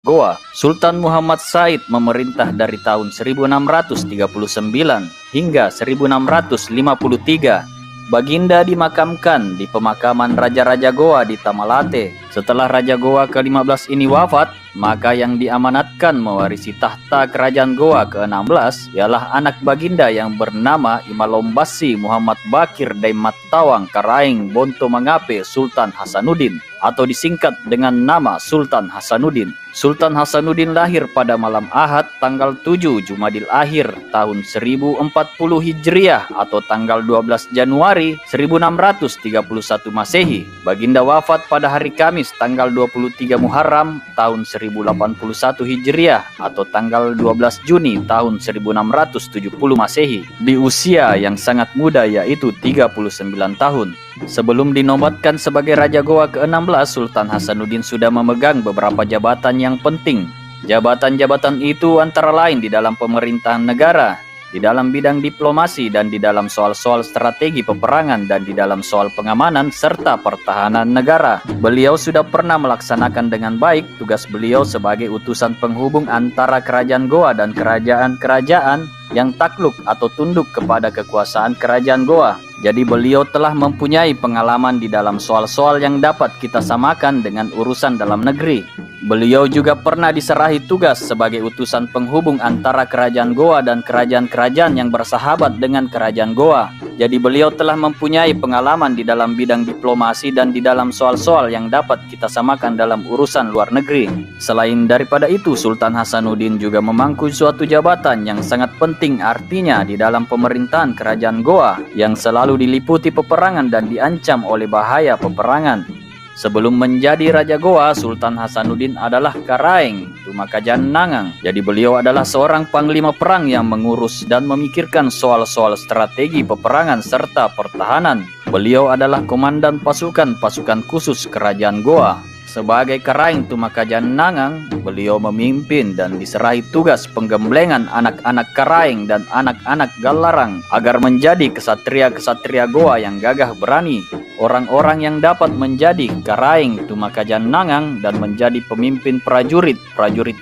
Goa. Sultan Muhammad Said memerintah dari tahun 1639 hingga 1653. Baginda dimakamkan di pemakaman Raja-Raja Goa di Tamalate. Setelah Raja Goa ke-15 ini wafat, maka yang diamanatkan mewarisi tahta kerajaan Goa ke-16 ialah anak Baginda yang bernama Imalombasi Muhammad Bakir Daimat Tawang Karaing Bonto Mangape Sultan Hasanuddin, atau disingkat dengan nama Sultan Hasanuddin. Sultan Hasanuddin lahir pada malam Ahad tanggal 7 Jumadil Akhir tahun 1040 Hijriah atau tanggal 12 Januari 1631 Masehi. Baginda wafat pada hari Kamis tanggal 23 Muharram tahun 1081 Hijriah atau tanggal 12 Juni tahun 1670 Masehi di usia yang sangat muda, yaitu 39 tahun. Sebelum dinobatkan sebagai Raja Goa ke-16, Sultan Hasanuddin sudah memegang beberapa jabatan yang penting. Jabatan-jabatan itu antara lain di dalam pemerintahan negara, di dalam bidang diplomasi, dan di dalam soal-soal strategi peperangan, dan di dalam soal pengamanan serta pertahanan negara. Beliau sudah pernah melaksanakan dengan baik tugas beliau sebagai utusan penghubung antara kerajaan Goa dan kerajaan-kerajaan yang takluk atau tunduk kepada kekuasaan kerajaan Goa. Jadi beliau telah mempunyai pengalaman di dalam soal-soal yang dapat kita samakan dengan urusan dalam negeri. Beliau juga pernah diserahi tugas sebagai utusan penghubung antara kerajaan Goa dan kerajaan-kerajaan yang bersahabat dengan kerajaan Goa. Jadi beliau telah mempunyai pengalaman di dalam bidang diplomasi dan di dalam soal-soal yang dapat kita samakan dalam urusan luar negeri. Selain daripada itu, Sultan Hasanuddin juga memangku suatu jabatan yang sangat penting, artinya di dalam pemerintahan kerajaan Goa yang selalu diliputi peperangan dan diancam oleh bahaya peperangan. Sebelum menjadi Raja Goa, Sultan Hasanuddin adalah Karaeng Tumakajan Nangang. Jadi beliau adalah seorang panglima perang yang mengurus dan memikirkan soal-soal strategi peperangan serta pertahanan. Beliau adalah komandan pasukan khusus kerajaan Goa. Sebagai Karaeng Tumakajan Nangang, beliau memimpin dan diserahi tugas penggemblengan anak-anak Karaeng dan anak-anak Galarang agar menjadi kesatria-kesatria Goa yang gagah berani. Orang-orang yang dapat menjadi Karaeng Tumakajan Nangang dan menjadi pemimpin prajurit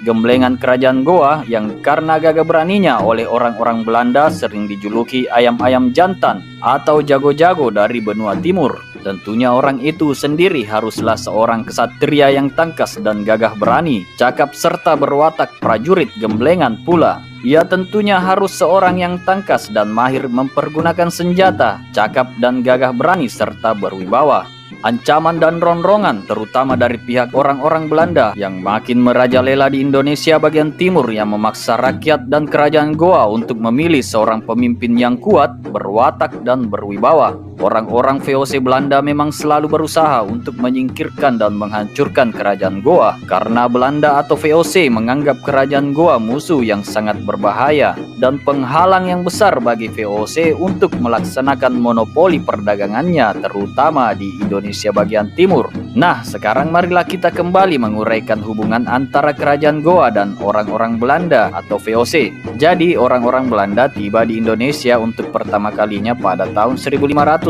gemblengan kerajaan Goa yang karena gagah beraninya oleh orang-orang Belanda sering dijuluki ayam-ayam jantan atau jago-jago dari benua timur. Tentunya orang itu sendiri haruslah seorang kesatria yang tangkas dan gagah berani, cakap serta berwatak prajurit gemblengan pula. Ia tentunya harus seorang yang tangkas dan mahir mempergunakan senjata, cakap dan gagah berani serta berwibawa. Ancaman dan ronrongan terutama dari pihak orang-orang Belanda yang makin merajalela di Indonesia bagian timur yang memaksa rakyat dan kerajaan Goa untuk memilih seorang pemimpin yang kuat, berwatak dan berwibawa. Orang-orang VOC Belanda memang selalu berusaha untuk menyingkirkan dan menghancurkan kerajaan Goa karena Belanda atau VOC menganggap kerajaan Goa musuh yang sangat berbahaya dan penghalang yang besar bagi VOC untuk melaksanakan monopoli perdagangannya terutama di Indonesia bagian timur. Nah, sekarang marilah kita kembali menguraikan hubungan antara kerajaan Goa dan orang-orang Belanda atau VOC. Jadi, orang-orang Belanda tiba di Indonesia untuk pertama kalinya pada tahun 1596.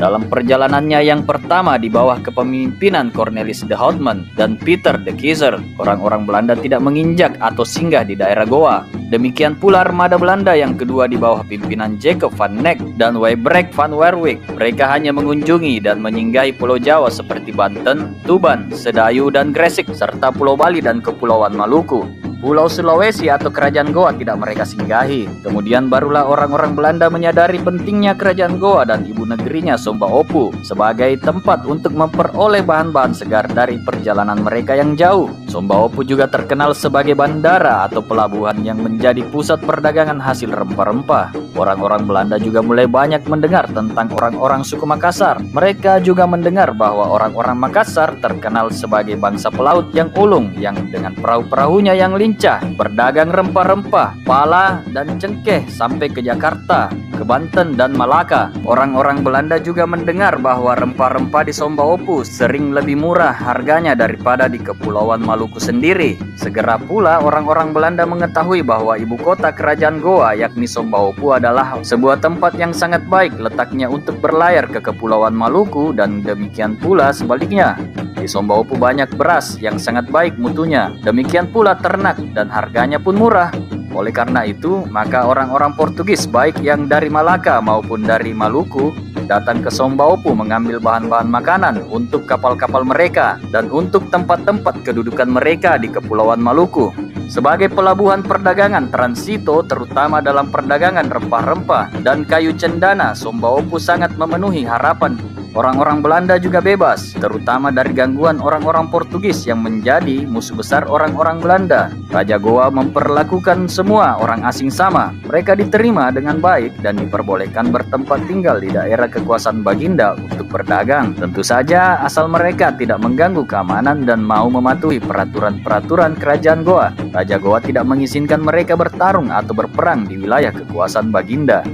Dalam perjalanannya yang pertama di bawah kepemimpinan Cornelis de Houtman dan Peter de Keyser, orang-orang Belanda tidak menginjak atau singgah di daerah Goa. Demikian pula armada Belanda yang kedua di bawah pimpinan Jacob van Neck dan Wybrecht van Werwijk. Mereka hanya mengunjungi dan menyinggahi Pulau Jawa seperti Banten, Tuban, Sedayu, dan Gresik, serta Pulau Bali dan Kepulauan Maluku. Pulau Sulawesi atau kerajaan Goa tidak mereka singgahi. Kemudian barulah orang-orang Belanda menyadari pentingnya kerajaan Goa dan ibu negerinya Somba Opu sebagai tempat untuk memperoleh bahan-bahan segar dari perjalanan mereka yang jauh. Somba Opu juga terkenal sebagai bandara atau pelabuhan yang menjadi pusat perdagangan hasil rempah-rempah. Orang-orang Belanda juga mulai banyak mendengar tentang orang-orang suku Makassar. Mereka juga mendengar bahwa orang-orang Makassar terkenal sebagai bangsa pelaut yang ulung, yang dengan perahu-perahunya yang lincah berdagang rempah-rempah, pala, dan cengkeh sampai ke Jakarta. ke Banten dan Malaka. Orang-orang Belanda juga mendengar bahwa rempah-rempah di Somba Opu sering lebih murah harganya daripada di Kepulauan Maluku sendiri. Segera pula orang-orang Belanda mengetahui bahwa ibu kota kerajaan Goa yakni Somba Opu adalah sebuah tempat yang sangat baik letaknya untuk berlayar ke Kepulauan Maluku, dan demikian pula sebaliknya. Di Somba Opu banyak beras yang sangat baik mutunya, demikian pula ternak, dan harganya pun murah. Oleh karena itu, maka orang-orang Portugis baik yang dari Malaka maupun dari Maluku datang ke Somba Opu mengambil bahan-bahan makanan untuk kapal-kapal mereka dan untuk tempat-tempat kedudukan mereka di Kepulauan Maluku. Sebagai pelabuhan perdagangan transito terutama dalam perdagangan rempah-rempah dan kayu cendana, Somba Opu sangat memenuhi harapan. Orang-orang Belanda juga bebas, terutama dari gangguan orang-orang Portugis yang menjadi musuh besar orang-orang Belanda. Raja Goa memperlakukan semua orang asing sama. Mereka diterima dengan baik dan diperbolehkan bertempat tinggal di daerah kekuasaan Baginda untuk berdagang. Tentu saja asal mereka tidak mengganggu keamanan dan mau mematuhi peraturan-peraturan kerajaan Goa. Raja Goa tidak mengizinkan mereka bertarung atau berperang di wilayah kekuasaan Baginda.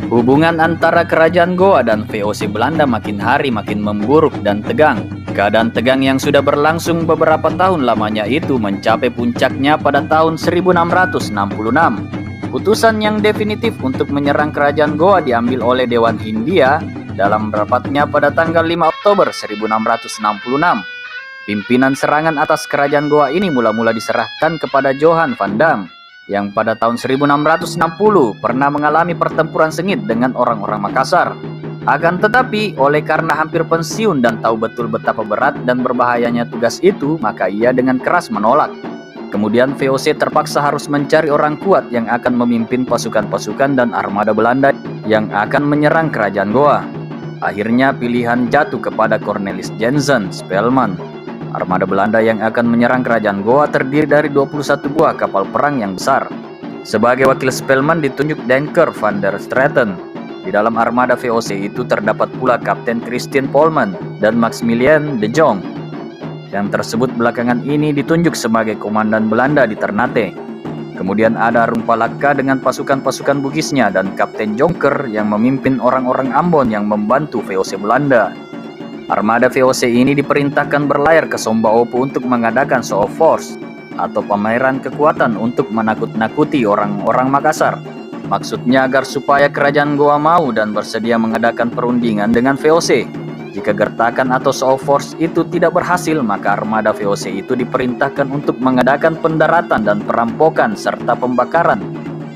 Hubungan antara kerajaan Goa dan VOC Belanda makin hari makin memburuk dan tegang. Keadaan tegang yang sudah berlangsung beberapa tahun lamanya itu mencapai puncaknya pada tahun 1666. Putusan yang definitif untuk menyerang kerajaan Goa diambil oleh Dewan Hindia dalam rapatnya pada tanggal 5 Oktober 1666. Pimpinan serangan atas kerajaan Goa ini mula-mula diserahkan kepada Johan van Dam, yang pada tahun 1660 pernah mengalami pertempuran sengit dengan orang-orang Makassar. Akan tetapi, oleh karena hampir pensiun dan tahu betul betapa berat dan berbahayanya tugas itu, maka ia dengan keras menolak. Kemudian VOC terpaksa harus mencari orang kuat yang akan memimpin pasukan-pasukan dan armada Belanda yang akan menyerang kerajaan Goa. Akhirnya pilihan jatuh kepada Cornelis Jensen Spelman. Armada Belanda yang akan menyerang kerajaan Goa terdiri dari 21 buah kapal perang yang besar. Sebagai wakil Spelman ditunjuk Denker van der Straten. Di dalam armada VOC itu terdapat pula Kapten Christian Polman dan Maximilian de Jong. Yang tersebut belakangan ini ditunjuk sebagai komandan Belanda di Ternate. Kemudian ada Rumpalaka dengan pasukan-pasukan Bugisnya dan Kapten Jonker yang memimpin orang-orang Ambon yang membantu VOC Belanda. Armada VOC ini diperintahkan berlayar ke Somba Opu untuk mengadakan show of force atau pameran kekuatan untuk menakut-nakuti orang-orang Makassar. Maksudnya agar supaya kerajaan Goa mau dan bersedia mengadakan perundingan dengan VOC. Jika gertakan atau show of force itu tidak berhasil, maka armada VOC itu diperintahkan untuk mengadakan pendaratan dan perampokan serta pembakaran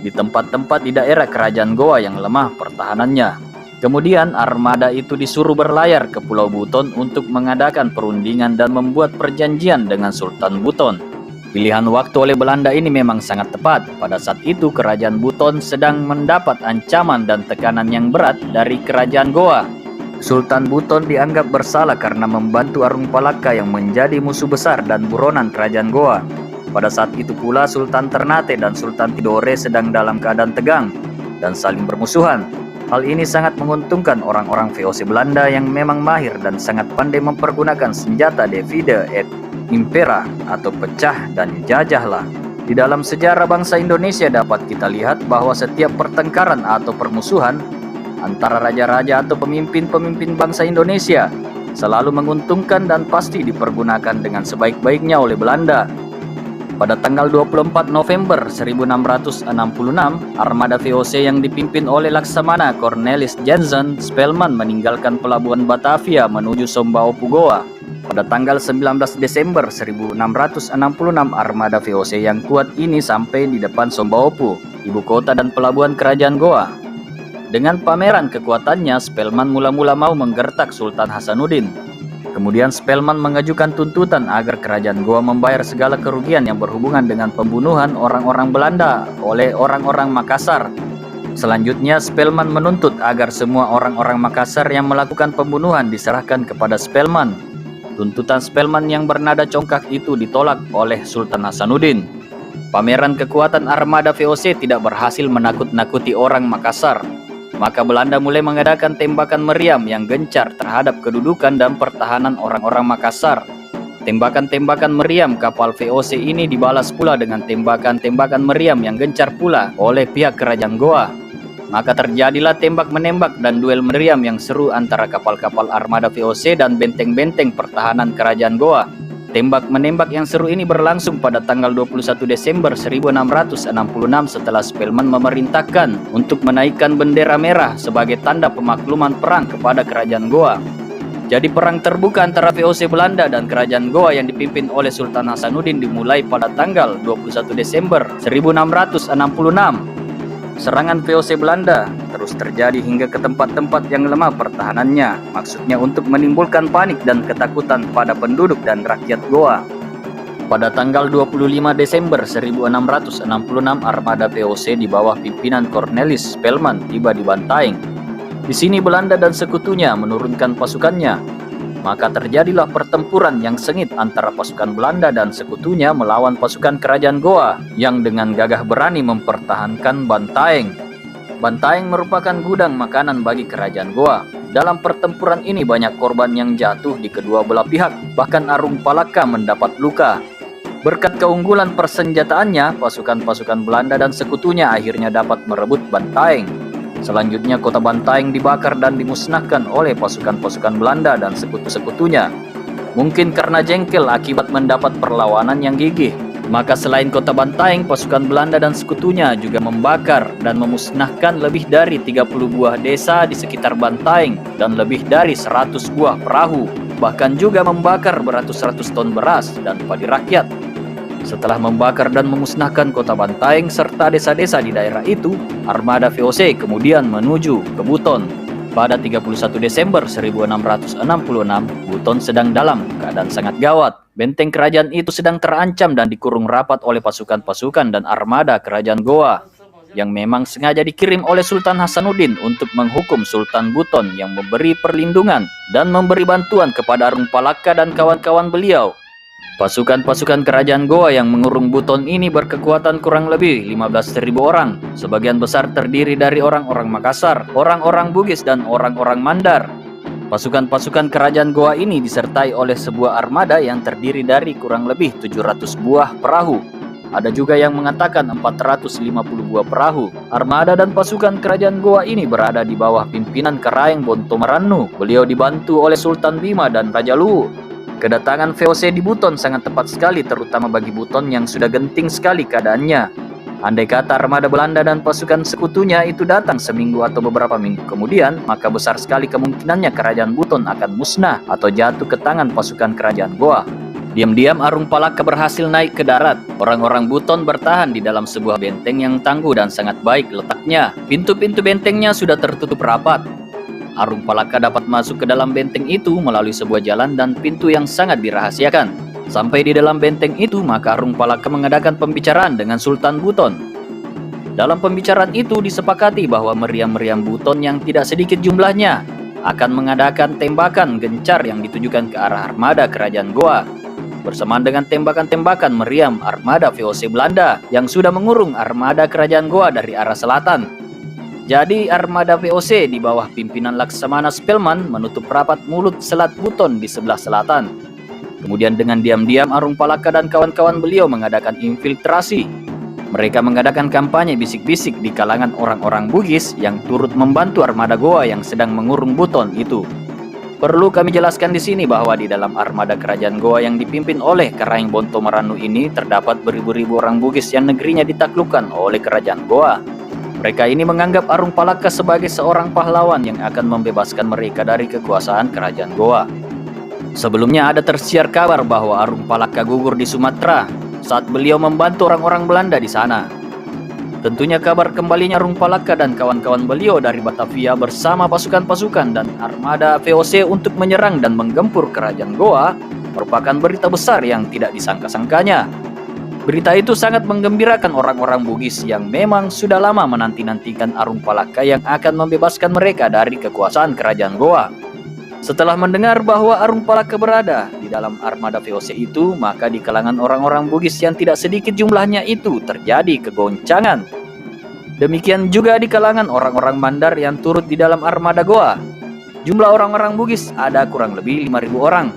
di tempat-tempat di daerah kerajaan Goa yang lemah pertahanannya. Kemudian armada itu disuruh berlayar ke Pulau Buton untuk mengadakan perundingan dan membuat perjanjian dengan Sultan Buton. Pilihan waktu oleh Belanda ini memang sangat tepat. Pada saat itu kerajaan Buton sedang mendapat ancaman dan tekanan yang berat dari kerajaan Goa. Sultan Buton dianggap bersalah karena membantu Arung-Palaka yang menjadi musuh besar dan buronan kerajaan Goa. Pada saat itu pula Sultan Ternate dan Sultan Tidore sedang dalam keadaan tegang dan saling bermusuhan. Hal ini sangat menguntungkan orang-orang VOC Belanda yang memang mahir dan sangat pandai mempergunakan senjata divide et impera atau pecah dan jajahlah. Di dalam sejarah bangsa Indonesia dapat kita lihat bahwa setiap pertengkaran atau permusuhan antara raja-raja atau pemimpin-pemimpin bangsa Indonesia selalu menguntungkan dan pasti dipergunakan dengan sebaik-baiknya oleh Belanda. Pada tanggal 24 November 1666, armada VOC yang dipimpin oleh Laksamana Cornelis Jensen Spelman meninggalkan pelabuhan Batavia menuju Somba Opu Goa. Pada tanggal 19 Desember 1666, armada VOC yang kuat ini sampai di depan Somba Opu, ibu kota dan pelabuhan kerajaan Goa. Dengan pameran kekuatannya, Spelman mula-mula mau menggertak Sultan Hasanuddin. Kemudian Spelman mengajukan tuntutan agar kerajaan Goa membayar segala kerugian yang berhubungan dengan pembunuhan orang-orang Belanda oleh orang-orang Makassar. Selanjutnya Spelman menuntut agar semua orang-orang Makassar yang melakukan pembunuhan diserahkan kepada Spelman. Tuntutan Spelman yang bernada congkak itu ditolak oleh Sultan Hasanuddin. Pameran kekuatan armada VOC tidak berhasil menakut-nakuti orang Makassar. Maka Belanda mulai mengadakan tembakan meriam yang gencar terhadap kedudukan dan pertahanan orang-orang Makassar. Tembakan-tembakan meriam kapal VOC ini dibalas pula dengan tembakan-tembakan meriam yang gencar pula oleh pihak kerajaan Goa. maka terjadilah tembak-menembak dan duel meriam yang seru antara kapal-kapal armada VOC dan benteng-benteng pertahanan kerajaan Goa. Tembak-menembak yang seru ini berlangsung pada tanggal 21 Desember 1666 setelah Spelman memerintahkan untuk menaikkan bendera merah sebagai tanda pemakluman perang kepada kerajaan Goa. Jadi perang terbuka antara VOC Belanda dan kerajaan Goa yang dipimpin oleh Sultan Hasanuddin dimulai pada tanggal 21 Desember 1666. Serangan VOC Belanda terus terjadi hingga ke tempat-tempat yang lemah pertahanannya, maksudnya untuk menimbulkan panik dan ketakutan pada penduduk dan rakyat Goa. Pada tanggal 25 Desember 1666, armada VOC di bawah pimpinan Cornelis Spelman tiba di Bantaeng. Di sini Belanda dan sekutunya menurunkan pasukannya. Maka terjadilah pertempuran yang sengit antara pasukan Belanda dan sekutunya melawan pasukan kerajaan Goa yang dengan gagah berani mempertahankan Bantaeng. Bantaeng merupakan gudang makanan bagi kerajaan Goa. Dalam pertempuran ini banyak korban yang jatuh di kedua belah pihak, bahkan Arung Palaka mendapat luka. Berkat keunggulan persenjataannya, pasukan-pasukan Belanda dan sekutunya akhirnya dapat merebut Bantaeng. Selanjutnya kota Bantaeng dibakar dan dimusnahkan oleh pasukan-pasukan Belanda dan sekutu-sekutunya. Mungkin karena jengkel akibat mendapat perlawanan yang gigih, maka selain kota Bantaeng, pasukan Belanda dan sekutunya juga membakar dan memusnahkan lebih dari 30 buah desa di sekitar Bantaeng dan lebih dari 100 buah perahu, bahkan juga membakar beratus-ratus ton beras dan padi rakyat. Setelah membakar dan memusnahkan kota Bantaeng serta desa-desa di daerah itu, armada VOC kemudian menuju ke Buton. Pada 31 Desember 1666, Buton sedang dalam keadaan sangat gawat. Benteng kerajaan itu sedang terancam dan dikurung rapat oleh pasukan-pasukan dan armada kerajaan Goa yang memang sengaja dikirim oleh Sultan Hasanuddin untuk menghukum Sultan Buton yang memberi perlindungan dan memberi bantuan kepada Arung Palaka dan kawan-kawan beliau. Pasukan-pasukan kerajaan Goa yang mengurung Buton ini berkekuatan kurang lebih 15.000 orang. Sebagian besar terdiri dari orang-orang Makassar, orang-orang Bugis, dan orang-orang Mandar. Pasukan-pasukan kerajaan Goa ini disertai oleh sebuah armada yang terdiri dari kurang lebih 700 buah perahu. Ada juga yang mengatakan 450 buah perahu. Armada dan pasukan kerajaan Goa ini berada di bawah pimpinan Karaeng Bontomarannu. Beliau dibantu oleh Sultan Bima dan Raja Luwu. Kedatangan VOC di Buton sangat tepat sekali, terutama bagi Buton yang sudah genting sekali keadaannya. Andai kata armada Belanda dan pasukan sekutunya itu datang seminggu atau beberapa minggu kemudian, maka besar sekali kemungkinannya kerajaan Buton akan musnah atau jatuh ke tangan pasukan kerajaan Goa. Diam-diam Arung Palaka berhasil naik ke darat. Orang-orang Buton bertahan di dalam sebuah benteng yang tangguh dan sangat baik letaknya. Pintu-pintu bentengnya sudah tertutup rapat. Arung Palaka dapat masuk ke dalam benteng itu melalui sebuah jalan dan pintu yang sangat dirahasiakan. Sampai di dalam benteng itu, maka Arung Palaka mengadakan pembicaraan dengan Sultan Buton. Dalam pembicaraan itu disepakati bahwa meriam-meriam Buton yang tidak sedikit jumlahnya akan mengadakan tembakan gencar yang ditujukan ke arah armada kerajaan Goa. Bersamaan dengan tembakan-tembakan meriam armada VOC Belanda yang sudah mengurung armada kerajaan Goa dari arah selatan. Jadi armada VOC di bawah pimpinan Laksamana Spelman menutup rapat mulut Selat Buton di sebelah selatan. Kemudian dengan diam-diam Arung Palaka dan kawan-kawan beliau mengadakan infiltrasi. Mereka mengadakan kampanye bisik-bisik di kalangan orang-orang Bugis yang turut membantu armada Goa yang sedang mengurung Buton itu. Perlu kami jelaskan di sini bahwa di dalam armada kerajaan Goa yang dipimpin oleh Karaeng Bontomarannu ini terdapat beribu-ribu orang Bugis yang negerinya ditaklukkan oleh kerajaan Goa. Mereka ini menganggap Arung Palaka sebagai seorang pahlawan yang akan membebaskan mereka dari kekuasaan kerajaan Goa. Sebelumnya ada tersiar kabar bahwa Arung Palaka gugur di Sumatera saat beliau membantu orang-orang Belanda di sana. Tentunya kabar kembalinya Arung Palaka dan kawan-kawan beliau dari Batavia bersama pasukan-pasukan dan armada VOC untuk menyerang dan menggempur kerajaan Goa merupakan berita besar yang tidak disangka-sangkanya. Berita itu sangat menggembirakan orang-orang Bugis yang memang sudah lama menanti-nantikan Arung Palaka yang akan membebaskan mereka dari kekuasaan kerajaan Goa. Setelah mendengar bahwa Arung Palaka berada di dalam armada VOC itu, maka di kalangan orang-orang Bugis yang tidak sedikit jumlahnya itu terjadi kegoncangan. Demikian juga di kalangan orang-orang Mandar yang turut di dalam armada Goa. Jumlah orang-orang Bugis ada kurang lebih 5.000 orang.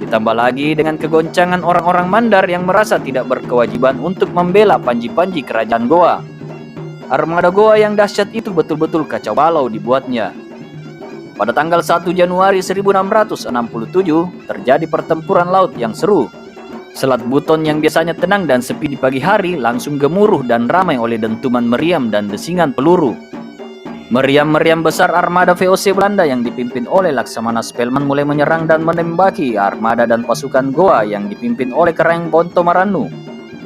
Ditambah lagi dengan kegoncangan orang-orang Mandar yang merasa tidak berkewajiban untuk membela panji-panji kerajaan Goa. Armada Goa yang dahsyat itu betul-betul kacau balau dibuatnya. Pada tanggal 1 Januari 1667 terjadi pertempuran laut yang seru. Selat Buton yang biasanya tenang dan sepi di pagi hari langsung gemuruh dan ramai oleh dentuman meriam dan desingan peluru. Meriam-meriam besar armada VOC Belanda yang dipimpin oleh Laksamana Spelman mulai menyerang dan menembaki armada dan pasukan Goa yang dipimpin oleh Karaeng Bonto Marannu.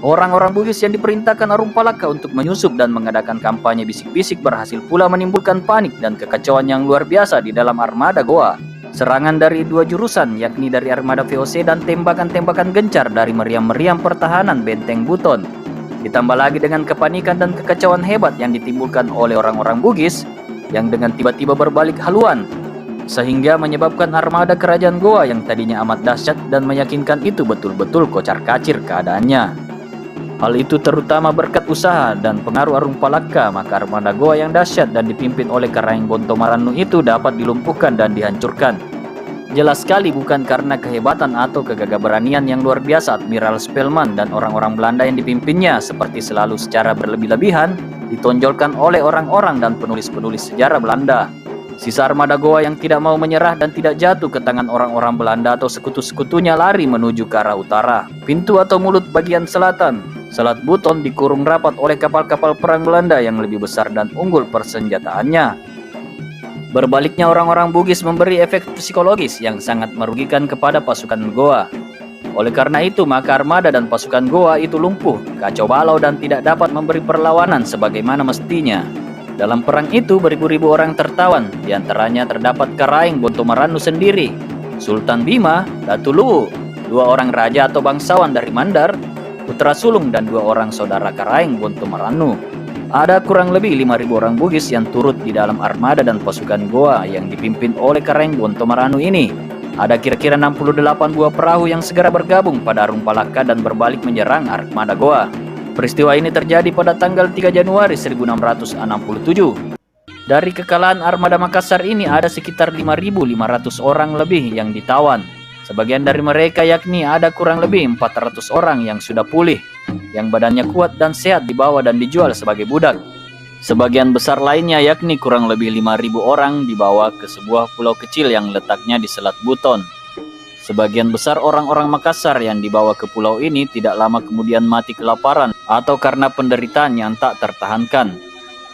Orang-orang Bugis yang diperintahkan Arumpalaka untuk menyusup dan mengadakan kampanye bisik-bisik berhasil pula menimbulkan panik dan kekacauan yang luar biasa di dalam armada Goa. Serangan dari dua jurusan, yakni dari armada VOC dan tembakan-tembakan gencar dari meriam-meriam pertahanan benteng Buton. Ditambah lagi dengan kepanikan dan kekacauan hebat yang ditimbulkan oleh orang-orang Bugis yang dengan tiba-tiba berbalik haluan, sehingga menyebabkan armada kerajaan Goa yang tadinya amat dahsyat dan meyakinkan itu betul-betul kocar-kacir keadaannya. Hal itu terutama berkat usaha dan pengaruh Arumpalaka, maka armada Goa yang dahsyat dan dipimpin oleh Karaeng Bonto Marannu itu dapat dilumpuhkan dan dihancurkan. Jelas sekali bukan karena kehebatan atau kegagah beranian yang luar biasa Admiral Spelman dan orang-orang Belanda yang dipimpinnya, seperti selalu secara berlebih-lebihan ditonjolkan oleh orang-orang dan penulis-penulis sejarah Belanda. Sisa armada Goa yang tidak mau menyerah dan tidak jatuh ke tangan orang-orang Belanda atau sekutu-sekutunya lari menuju ke arah utara. Pintu atau mulut bagian selatan Selat Buton dikurung rapat oleh kapal-kapal perang Belanda yang lebih besar dan unggul persenjataannya. Berbaliknya orang-orang Bugis memberi efek psikologis yang sangat merugikan kepada pasukan Goa. Oleh karena itu maka armada dan pasukan Goa itu lumpuh, kacau balau dan tidak dapat memberi perlawanan sebagaimana mestinya. Dalam perang itu beribu-ribu orang tertawan, diantaranya terdapat Karaeng Bonto Marannu sendiri, Sultan Bima, Datu Luwu, dua orang raja atau bangsawan dari Mandar, putra sulung dan dua orang saudara Karaeng Bonto Marannu. Ada kurang lebih 5.000 orang Bugis yang turut di dalam armada dan pasukan Goa yang dipimpin oleh Karaeng Bonto Marannu ini. Ada kira-kira 68 buah perahu yang segera bergabung pada Arumpalaka dan berbalik menyerang armada Goa. Peristiwa ini terjadi pada tanggal 3 Januari 1667. Dari kekalahan armada Makassar ini ada sekitar 5.500 orang lebih yang ditawan. Sebagian dari mereka yakni ada kurang lebih 400 orang yang sudah pulih, yang badannya kuat dan sehat dibawa dan dijual sebagai budak. Sebagian besar lainnya yakni kurang lebih 5.000 orang dibawa ke sebuah pulau kecil yang letaknya di Selat Buton. Sebagian besar orang-orang Makassar yang dibawa ke pulau ini tidak lama kemudian mati kelaparan atau karena penderitaan yang tak tertahankan.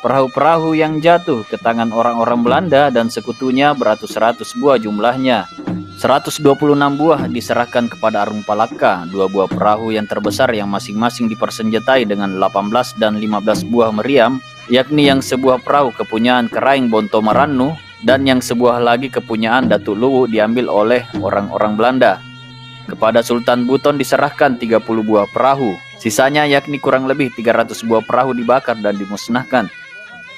Perahu-perahu yang jatuh ke tangan orang-orang Belanda dan sekutunya beratus-ratus buah jumlahnya. 126 buah diserahkan kepada Arumpalaka, 2 buah perahu yang terbesar yang masing-masing dipersenjatai dengan 18 dan 15 buah meriam, yakni yang sebuah perahu kepunyaan Karaeng Bonto Marannu dan yang sebuah lagi kepunyaan Datu Luwu diambil oleh orang-orang Belanda. Kepada Sultan Buton diserahkan 30 buah perahu, sisanya yakni kurang lebih 300 buah perahu dibakar dan dimusnahkan.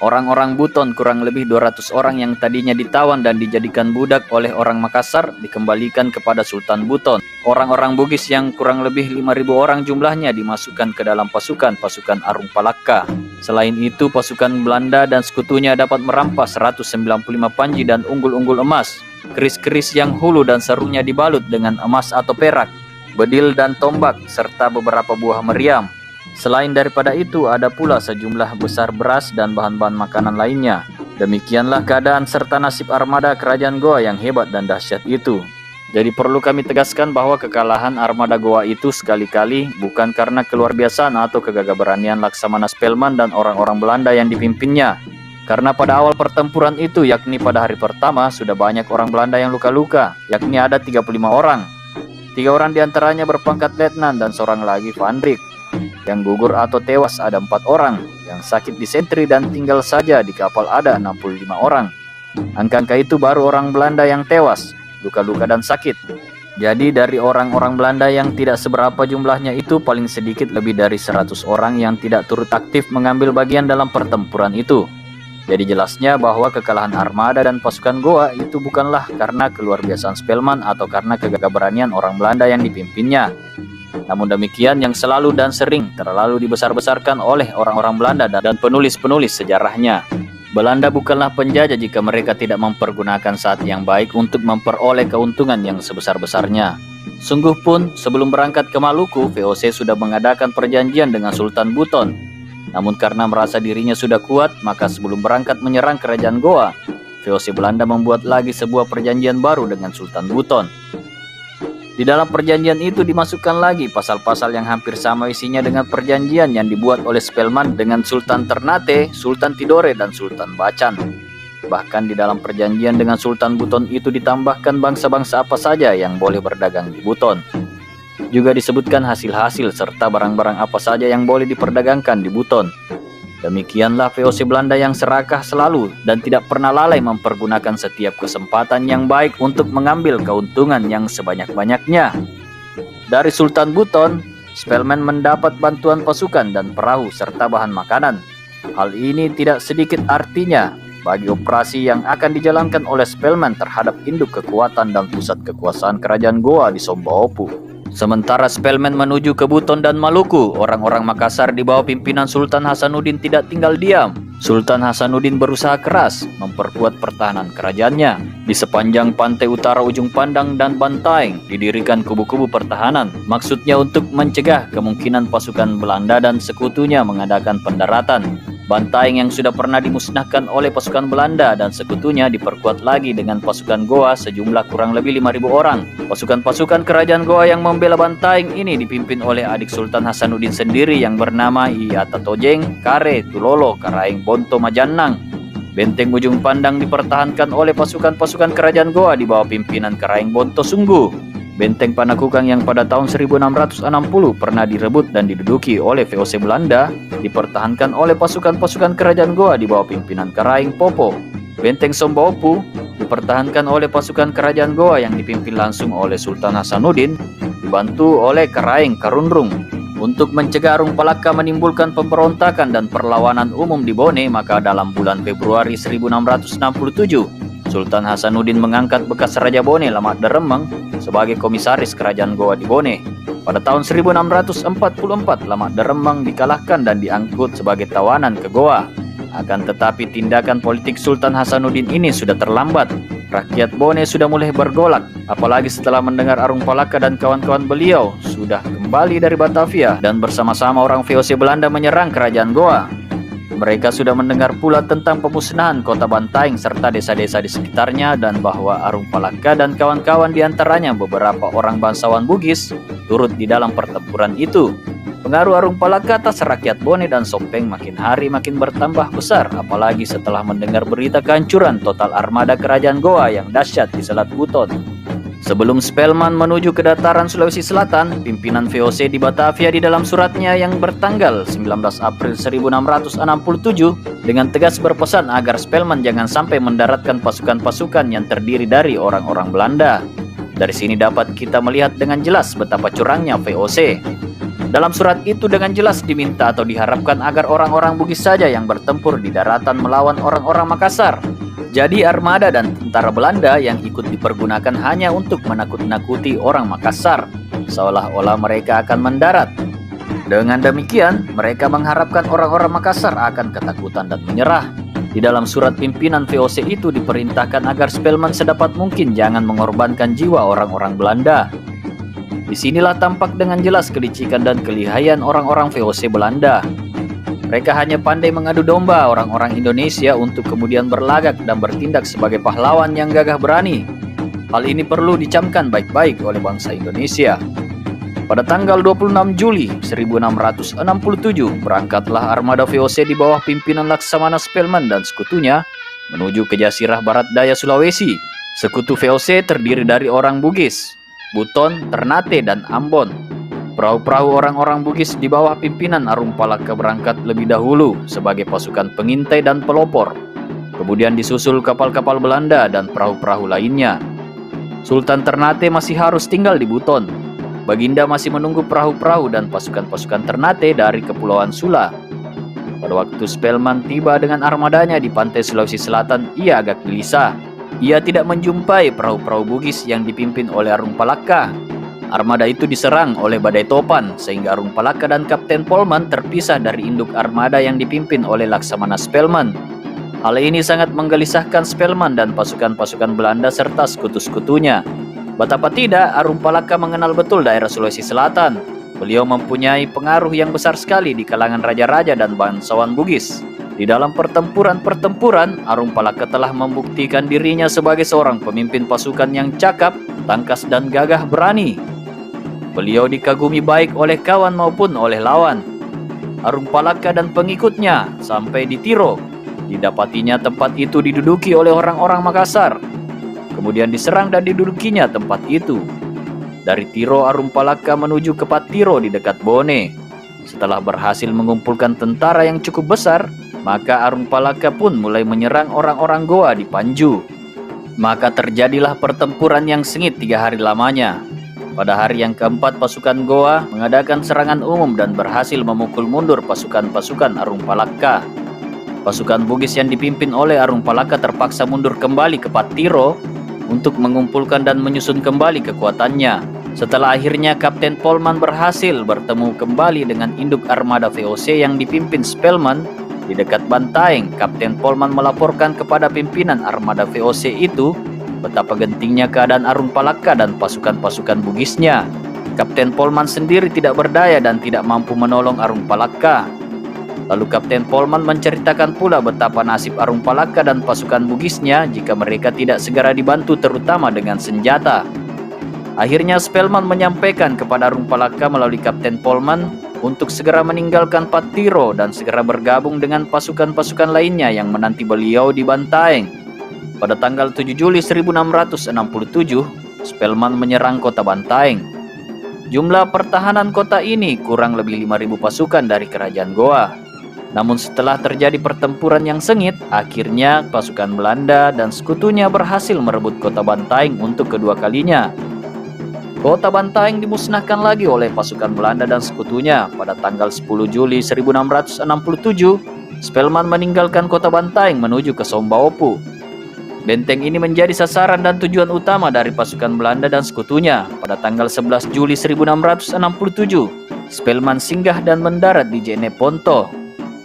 Orang-orang Buton kurang lebih 200 orang yang tadinya ditawan dan dijadikan budak oleh orang Makassar dikembalikan kepada Sultan Buton. Orang-orang Bugis yang kurang lebih 5.000 orang jumlahnya dimasukkan ke dalam pasukan Arumpalaka. Selain itu pasukan Belanda dan sekutunya dapat merampas 195 panji dan unggul-unggul emas, keris-keris yang hulu dan serunya dibalut dengan emas atau perak, bedil dan tombak, serta beberapa buah meriam. Selain daripada itu ada pula sejumlah besar beras dan bahan-bahan makanan lainnya. Demikianlah keadaan serta nasib armada kerajaan Goa yang hebat dan dahsyat itu. Jadi perlu kami tegaskan bahwa kekalahan armada Goa itu sekali-kali bukan karena keluar biasaan atau kegagahan Laksamana Spelman dan orang-orang Belanda yang dipimpinnya. Karena pada awal pertempuran itu, yakni pada hari pertama, sudah banyak orang Belanda yang luka-luka, yakni ada 35 orang. 3 orang diantaranya berpangkat letnan dan seorang lagi Van Dijk. Yang gugur atau tewas ada 4 orang, yang sakit disentri dan tinggal saja di kapal ada 65 orang. Angka-angka itu baru orang Belanda yang tewas, luka-luka dan sakit. Jadi dari orang-orang Belanda yang tidak seberapa jumlahnya itu paling sedikit lebih dari 100 orang yang tidak turut aktif mengambil bagian dalam pertempuran itu. Jadi jelasnya bahwa kekalahan armada dan pasukan Goa itu bukanlah karena keluar biasaan Spelman atau karena kegagahan orang Belanda yang dipimpinnya. Namun demikian yang selalu dan sering terlalu dibesar-besarkan oleh orang-orang Belanda dan penulis-penulis sejarahnya. Belanda bukanlah penjajah jika mereka tidak mempergunakan saat yang baik untuk memperoleh keuntungan yang sebesar-besarnya. Sungguh pun sebelum berangkat ke Maluku, VOC sudah mengadakan perjanjian dengan Sultan Buton. Namun karena merasa dirinya sudah kuat, maka sebelum berangkat menyerang kerajaan Goa, VOC Belanda membuat lagi sebuah perjanjian baru dengan Sultan Buton. Di dalam perjanjian itu dimasukkan lagi pasal-pasal yang hampir sama isinya dengan perjanjian yang dibuat oleh Spelman dengan Sultan Ternate, Sultan Tidore, dan Sultan Bacan. Bahkan di dalam perjanjian dengan Sultan Buton itu ditambahkan bangsa-bangsa apa saja yang boleh berdagang di Buton. Juga disebutkan hasil-hasil serta barang-barang apa saja yang boleh diperdagangkan di Buton. Demikianlah VOC Belanda yang serakah selalu dan tidak pernah lalai mempergunakan setiap kesempatan yang baik untuk mengambil keuntungan yang sebanyak-banyaknya. Dari Sultan Buton, Spelman mendapat bantuan pasukan dan perahu serta bahan makanan. Hal ini tidak sedikit artinya bagi operasi yang akan dijalankan oleh Spelman terhadap induk kekuatan dan pusat kekuasaan kerajaan Goa di Sombaopu. Sementara Spelman menuju ke Buton dan Maluku, orang-orang Makassar di bawah pimpinan Sultan Hasanuddin tidak tinggal diam. Sultan Hasanuddin berusaha keras memperkuat pertahanan kerajaannya. Di sepanjang pantai utara ujung Pandang dan Bantaeng didirikan kubu-kubu pertahanan. Maksudnya untuk mencegah kemungkinan pasukan Belanda dan sekutunya mengadakan pendaratan. Bantaeng yang sudah pernah dimusnahkan oleh pasukan Belanda dan sekutunya diperkuat lagi dengan pasukan Goa sejumlah kurang lebih 5.000 orang. Pasukan-pasukan kerajaan Goa yang membela Bantaeng ini dipimpin oleh adik Sultan Hasanuddin sendiri yang bernama Iyata Tojeng, Kare, Tulolo, Karaeng, Bonto, Majannang. Benteng ujung Pandang dipertahankan oleh pasukan-pasukan kerajaan Goa di bawah pimpinan Karaeng Bonto Sunggu. Benteng Panakukang yang pada tahun 1660 pernah direbut dan diduduki oleh VOC Belanda dipertahankan oleh pasukan-pasukan kerajaan Goa di bawah pimpinan Karaeng Popo. Benteng Sombaopu dipertahankan oleh pasukan kerajaan Goa yang dipimpin langsung oleh Sultan Hasanuddin dibantu oleh Karaeng Karunrung. Untuk mencegah Arung Palaka menimbulkan pemberontakan dan perlawanan umum di Bone, maka dalam bulan Februari 1667 Sultan Hasanuddin mengangkat bekas Raja Bone Lamak Deremang sebagai komisaris kerajaan Goa di Bone. Pada tahun 1644 Lamak Deremang dikalahkan dan diangkut sebagai tawanan ke Goa. Akan tetapi tindakan politik Sultan Hasanuddin ini sudah terlambat. Rakyat Bone sudah mulai bergolak, apalagi setelah mendengar Arung Palaka dan kawan-kawan beliau sudah kembali dari Batavia dan bersama-sama orang VOC Belanda menyerang kerajaan Goa. Mereka sudah mendengar pula tentang pemusnahan kota Bantaeng serta desa-desa di sekitarnya dan bahwa Arung Palaka dan kawan-kawan diantaranya beberapa orang bangsawan Bugis turut di dalam pertempuran itu. Pengaruh Arung Palaka atas rakyat Bone dan Sompeng makin hari makin bertambah besar, apalagi setelah mendengar berita kehancuran total armada kerajaan Goa yang dahsyat di Selat Buton. Sebelum Spelman menuju ke dataran Sulawesi Selatan, pimpinan VOC di Batavia di dalam suratnya yang bertanggal 19 April 1667 dengan tegas berpesan agar Spelman jangan sampai mendaratkan pasukan-pasukan yang terdiri dari orang-orang Belanda. Dari sini dapat kita melihat dengan jelas betapa curangnya VOC. Dalam surat itu dengan jelas diminta atau diharapkan agar orang-orang Bugis saja yang bertempur di daratan melawan orang-orang Makassar. Jadi armada dan tentara Belanda yang ikut dipergunakan hanya untuk menakut-nakuti orang Makassar, seolah-olah mereka akan mendarat. Dengan demikian, mereka mengharapkan orang-orang Makassar akan ketakutan dan menyerah. Di dalam surat pimpinan VOC itu diperintahkan agar Spelman sedapat mungkin jangan mengorbankan jiwa orang-orang Belanda. Disinilah tampak dengan jelas kelicikan dan kelihayan orang-orang VOC Belanda. Mereka hanya pandai mengadu domba orang-orang Indonesia untuk kemudian berlagak dan bertindak sebagai pahlawan yang gagah berani. Hal ini perlu dicamkan baik-baik oleh bangsa Indonesia. Pada tanggal 26 Juli 1667, berangkatlah armada VOC di bawah pimpinan Laksamana Spelman dan sekutunya menuju ke Jasirah Barat Daya Sulawesi. Sekutu VOC terdiri dari orang Bugis, Buton, Ternate, dan Ambon. Perahu-perahu orang-orang Bugis di bawah pimpinan Arung Palaka berangkat lebih dahulu sebagai pasukan pengintai dan pelopor. Kemudian disusul kapal-kapal Belanda dan perahu-perahu lainnya. Sultan Ternate masih harus tinggal di Buton. Baginda masih menunggu perahu-perahu dan pasukan-pasukan Ternate dari Kepulauan Sula. Pada waktu Spelman tiba dengan armadanya di pantai Sulawesi Selatan, ia agak gelisah. Ia tidak menjumpai perahu-perahu Bugis yang dipimpin oleh Arung Palaka. Armada itu diserang oleh badai topan sehingga Arung Palaka dan Kapten Polman terpisah dari induk armada yang dipimpin oleh Laksamana Spelman. Hal ini sangat menggelisahkan Spelman dan pasukan-pasukan Belanda serta sekutu-sekutunya. Betapa tidak, Arung Palaka mengenal betul daerah Sulawesi Selatan. Beliau mempunyai pengaruh yang besar sekali di kalangan raja-raja dan bangsawan Bugis. Di dalam pertempuran-pertempuran, Arung-Palaka telah membuktikan dirinya sebagai seorang pemimpin pasukan yang cakap, tangkas dan gagah berani. Beliau dikagumi baik oleh kawan maupun oleh lawan. Arung-Palaka dan pengikutnya sampai di Tiro. Didapatinya tempat itu diduduki oleh orang-orang Makassar. Kemudian diserang dan didudukinya tempat itu. Dari Tiro, Arung-Palaka menuju ke Patiro di dekat Bone. Setelah berhasil mengumpulkan tentara yang cukup besar, maka Arung-Palaka pun mulai menyerang orang-orang Goa di Panju. Maka terjadilah pertempuran yang sengit 3 hari lamanya. Pada hari yang keempat, pasukan Goa mengadakan serangan umum dan berhasil memukul mundur pasukan-pasukan Arung-Palaka. Pasukan Bugis yang dipimpin oleh Arung-Palaka terpaksa mundur kembali ke Patiro untuk mengumpulkan dan menyusun kembali kekuatannya. Setelah akhirnya Kapten Polman berhasil bertemu kembali dengan induk armada VOC yang dipimpin Spelman di dekat Bantaeng, Kapten Polman melaporkan kepada pimpinan armada VOC itu betapa gentingnya keadaan Arung-Palaka dan pasukan-pasukan Bugisnya. Kapten Polman sendiri tidak berdaya dan tidak mampu menolong Arung-Palaka. Lalu Kapten Polman menceritakan pula betapa nasib Arung-Palaka dan pasukan Bugisnya jika mereka tidak segera dibantu terutama dengan senjata. Akhirnya Spelman menyampaikan kepada Arung-Palaka melalui Kapten Polman untuk segera meninggalkan Patiro dan segera bergabung dengan pasukan-pasukan lainnya yang menanti beliau di Bantaeng. Pada tanggal 7 Juli 1667, Spelman menyerang kota Bantaeng. Jumlah pertahanan kota ini kurang lebih 5.000 pasukan dari kerajaan Goa. Namun setelah terjadi pertempuran yang sengit, akhirnya pasukan Belanda dan sekutunya berhasil merebut kota Bantaeng untuk kedua kalinya. Kota Bantaeng dimusnahkan lagi oleh pasukan Belanda dan sekutunya pada tanggal 10 Juli 1667. Spelman meninggalkan kota Bantaeng menuju ke Sombaopu. Benteng ini menjadi sasaran dan tujuan utama dari pasukan Belanda dan sekutunya. Pada tanggal 11 Juli 1667, Spelman singgah dan mendarat di Jeneponto.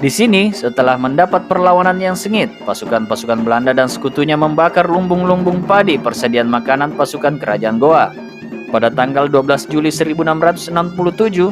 Di sini, setelah mendapat perlawanan yang sengit, pasukan-pasukan Belanda dan sekutunya membakar lumbung-lumbung padi persediaan makanan pasukan kerajaan Goa. Pada tanggal 12 Juli 1667,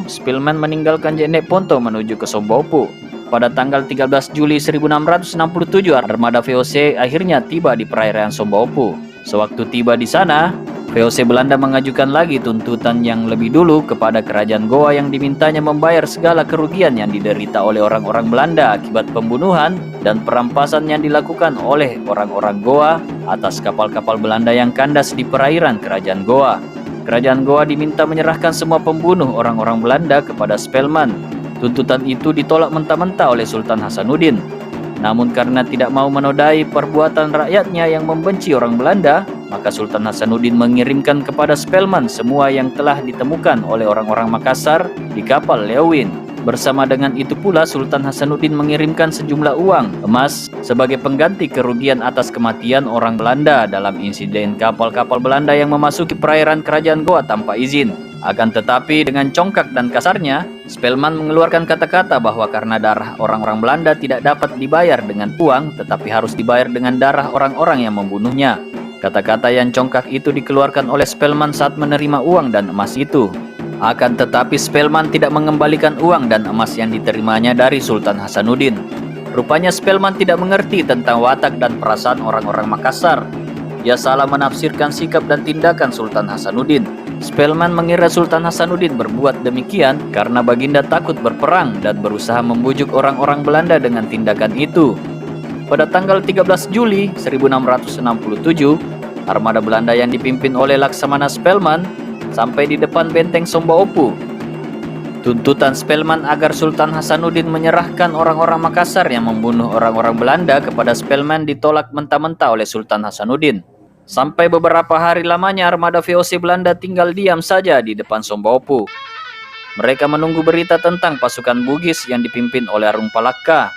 Spelman meninggalkan Jeneponto menuju ke Sombaopu. Pada tanggal 13 Juli 1667, armada VOC akhirnya tiba di perairan Sombaopu. Sewaktu tiba di sana, VOC Belanda mengajukan lagi tuntutan yang lebih dulu kepada kerajaan Goa yang dimintanya membayar segala kerugian yang diderita oleh orang-orang Belanda akibat pembunuhan dan perampasan yang dilakukan oleh orang-orang Goa atas kapal-kapal Belanda yang kandas di perairan kerajaan Goa. Kerajaan Goa diminta menyerahkan semua pembunuh orang-orang Belanda kepada Spelman. Tuntutan itu ditolak mentah-mentah oleh Sultan Hasanuddin. Namun karena tidak mau menodai perbuatan rakyatnya yang membenci orang Belanda, maka Sultan Hasanuddin mengirimkan kepada Spelman semua yang telah ditemukan oleh orang-orang Makassar di kapal Leeuwin. Bersama dengan itu pula Sultan Hasanuddin mengirimkan sejumlah uang emas sebagai pengganti kerugian atas kematian orang Belanda dalam insiden kapal-kapal Belanda yang memasuki perairan kerajaan Goa tanpa izin. Akan tetapi dengan congkak dan kasarnya, Spelman mengeluarkan kata-kata bahwa karena darah orang-orang Belanda tidak dapat dibayar dengan uang, tetapi harus dibayar dengan darah orang-orang yang membunuhnya. Kata-kata yang congkak itu dikeluarkan oleh Spelman saat menerima uang dan emas itu. Akan tetapi Spelman tidak mengembalikan uang dan emas yang diterimanya dari Sultan Hasanuddin. Rupanya Spelman tidak mengerti tentang watak dan perasaan orang-orang Makassar. Ia salah menafsirkan sikap dan tindakan Sultan Hasanuddin. Spelman mengira Sultan Hasanuddin berbuat demikian karena Baginda takut berperang dan berusaha membujuk orang-orang Belanda dengan tindakan itu. Pada tanggal 13 Juli 1667, armada Belanda yang dipimpin oleh Laksamana Spelman sampai di depan benteng Sombaopu. Tuntutan Spelman agar Sultan Hasanuddin menyerahkan orang-orang Makassar yang membunuh orang-orang Belanda kepada Spelman ditolak mentah-mentah oleh Sultan Hasanuddin. Sampai beberapa hari lamanya armada VOC Belanda tinggal diam saja di depan Sombaopu. Mereka menunggu berita tentang pasukan Bugis yang dipimpin oleh Arung-Palaka.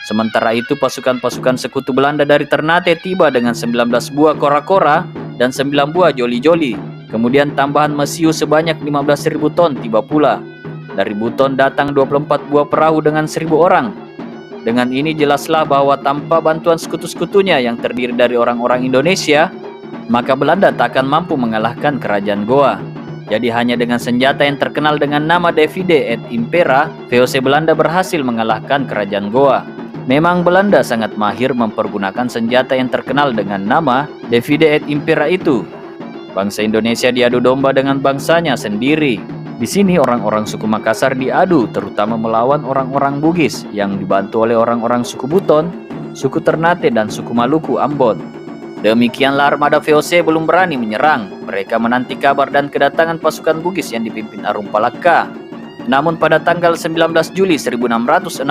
Sementara itu pasukan-pasukan sekutu Belanda dari Ternate tiba dengan 19 buah kora-kora dan 9 buah joli-joli. Kemudian tambahan mesiu sebanyak 15.000 ton tiba pula. Dari Buton datang 24 buah perahu dengan 1.000 orang. Dengan ini jelaslah bahwa tanpa bantuan sekutu-sekutunya yang terdiri dari orang-orang Indonesia, maka Belanda tak akan mampu mengalahkan kerajaan Goa. Jadi hanya dengan senjata yang terkenal dengan nama Divide et Impera, VOC Belanda berhasil mengalahkan kerajaan Goa. Memang Belanda sangat mahir mempergunakan senjata yang terkenal dengan nama Divide et Impera itu. Bangsa Indonesia diadu domba dengan bangsanya sendiri. Di sini orang-orang suku Makassar diadu, terutama melawan orang-orang Bugis yang dibantu oleh orang-orang suku Buton, suku Ternate, dan suku Maluku Ambon. Demikianlah armada VOC belum berani menyerang. Mereka menanti kabar dan kedatangan pasukan Bugis yang dipimpin Arum Palaka. Namun pada tanggal 19 Juli 1667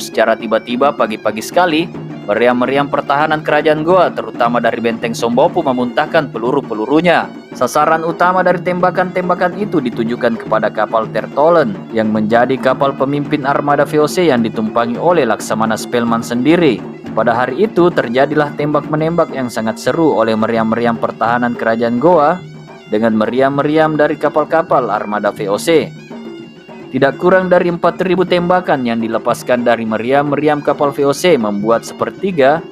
secara tiba-tiba pagi-pagi sekali, meriam-meriam pertahanan kerajaan Goa terutama dari benteng Sombopu memuntahkan peluru-pelurunya. Sasaran utama dari tembakan-tembakan itu ditujukan kepada kapal Tertolen yang menjadi kapal pemimpin armada VOC yang ditumpangi oleh Laksamana Spelman sendiri. Pada hari itu terjadilah tembak-menembak yang sangat seru oleh meriam-meriam pertahanan kerajaan Goa dengan meriam-meriam dari kapal-kapal armada VOC. Tidak kurang dari 4.000 tembakan yang dilepaskan dari meriam-meriam kapal VOC membuat sepertiga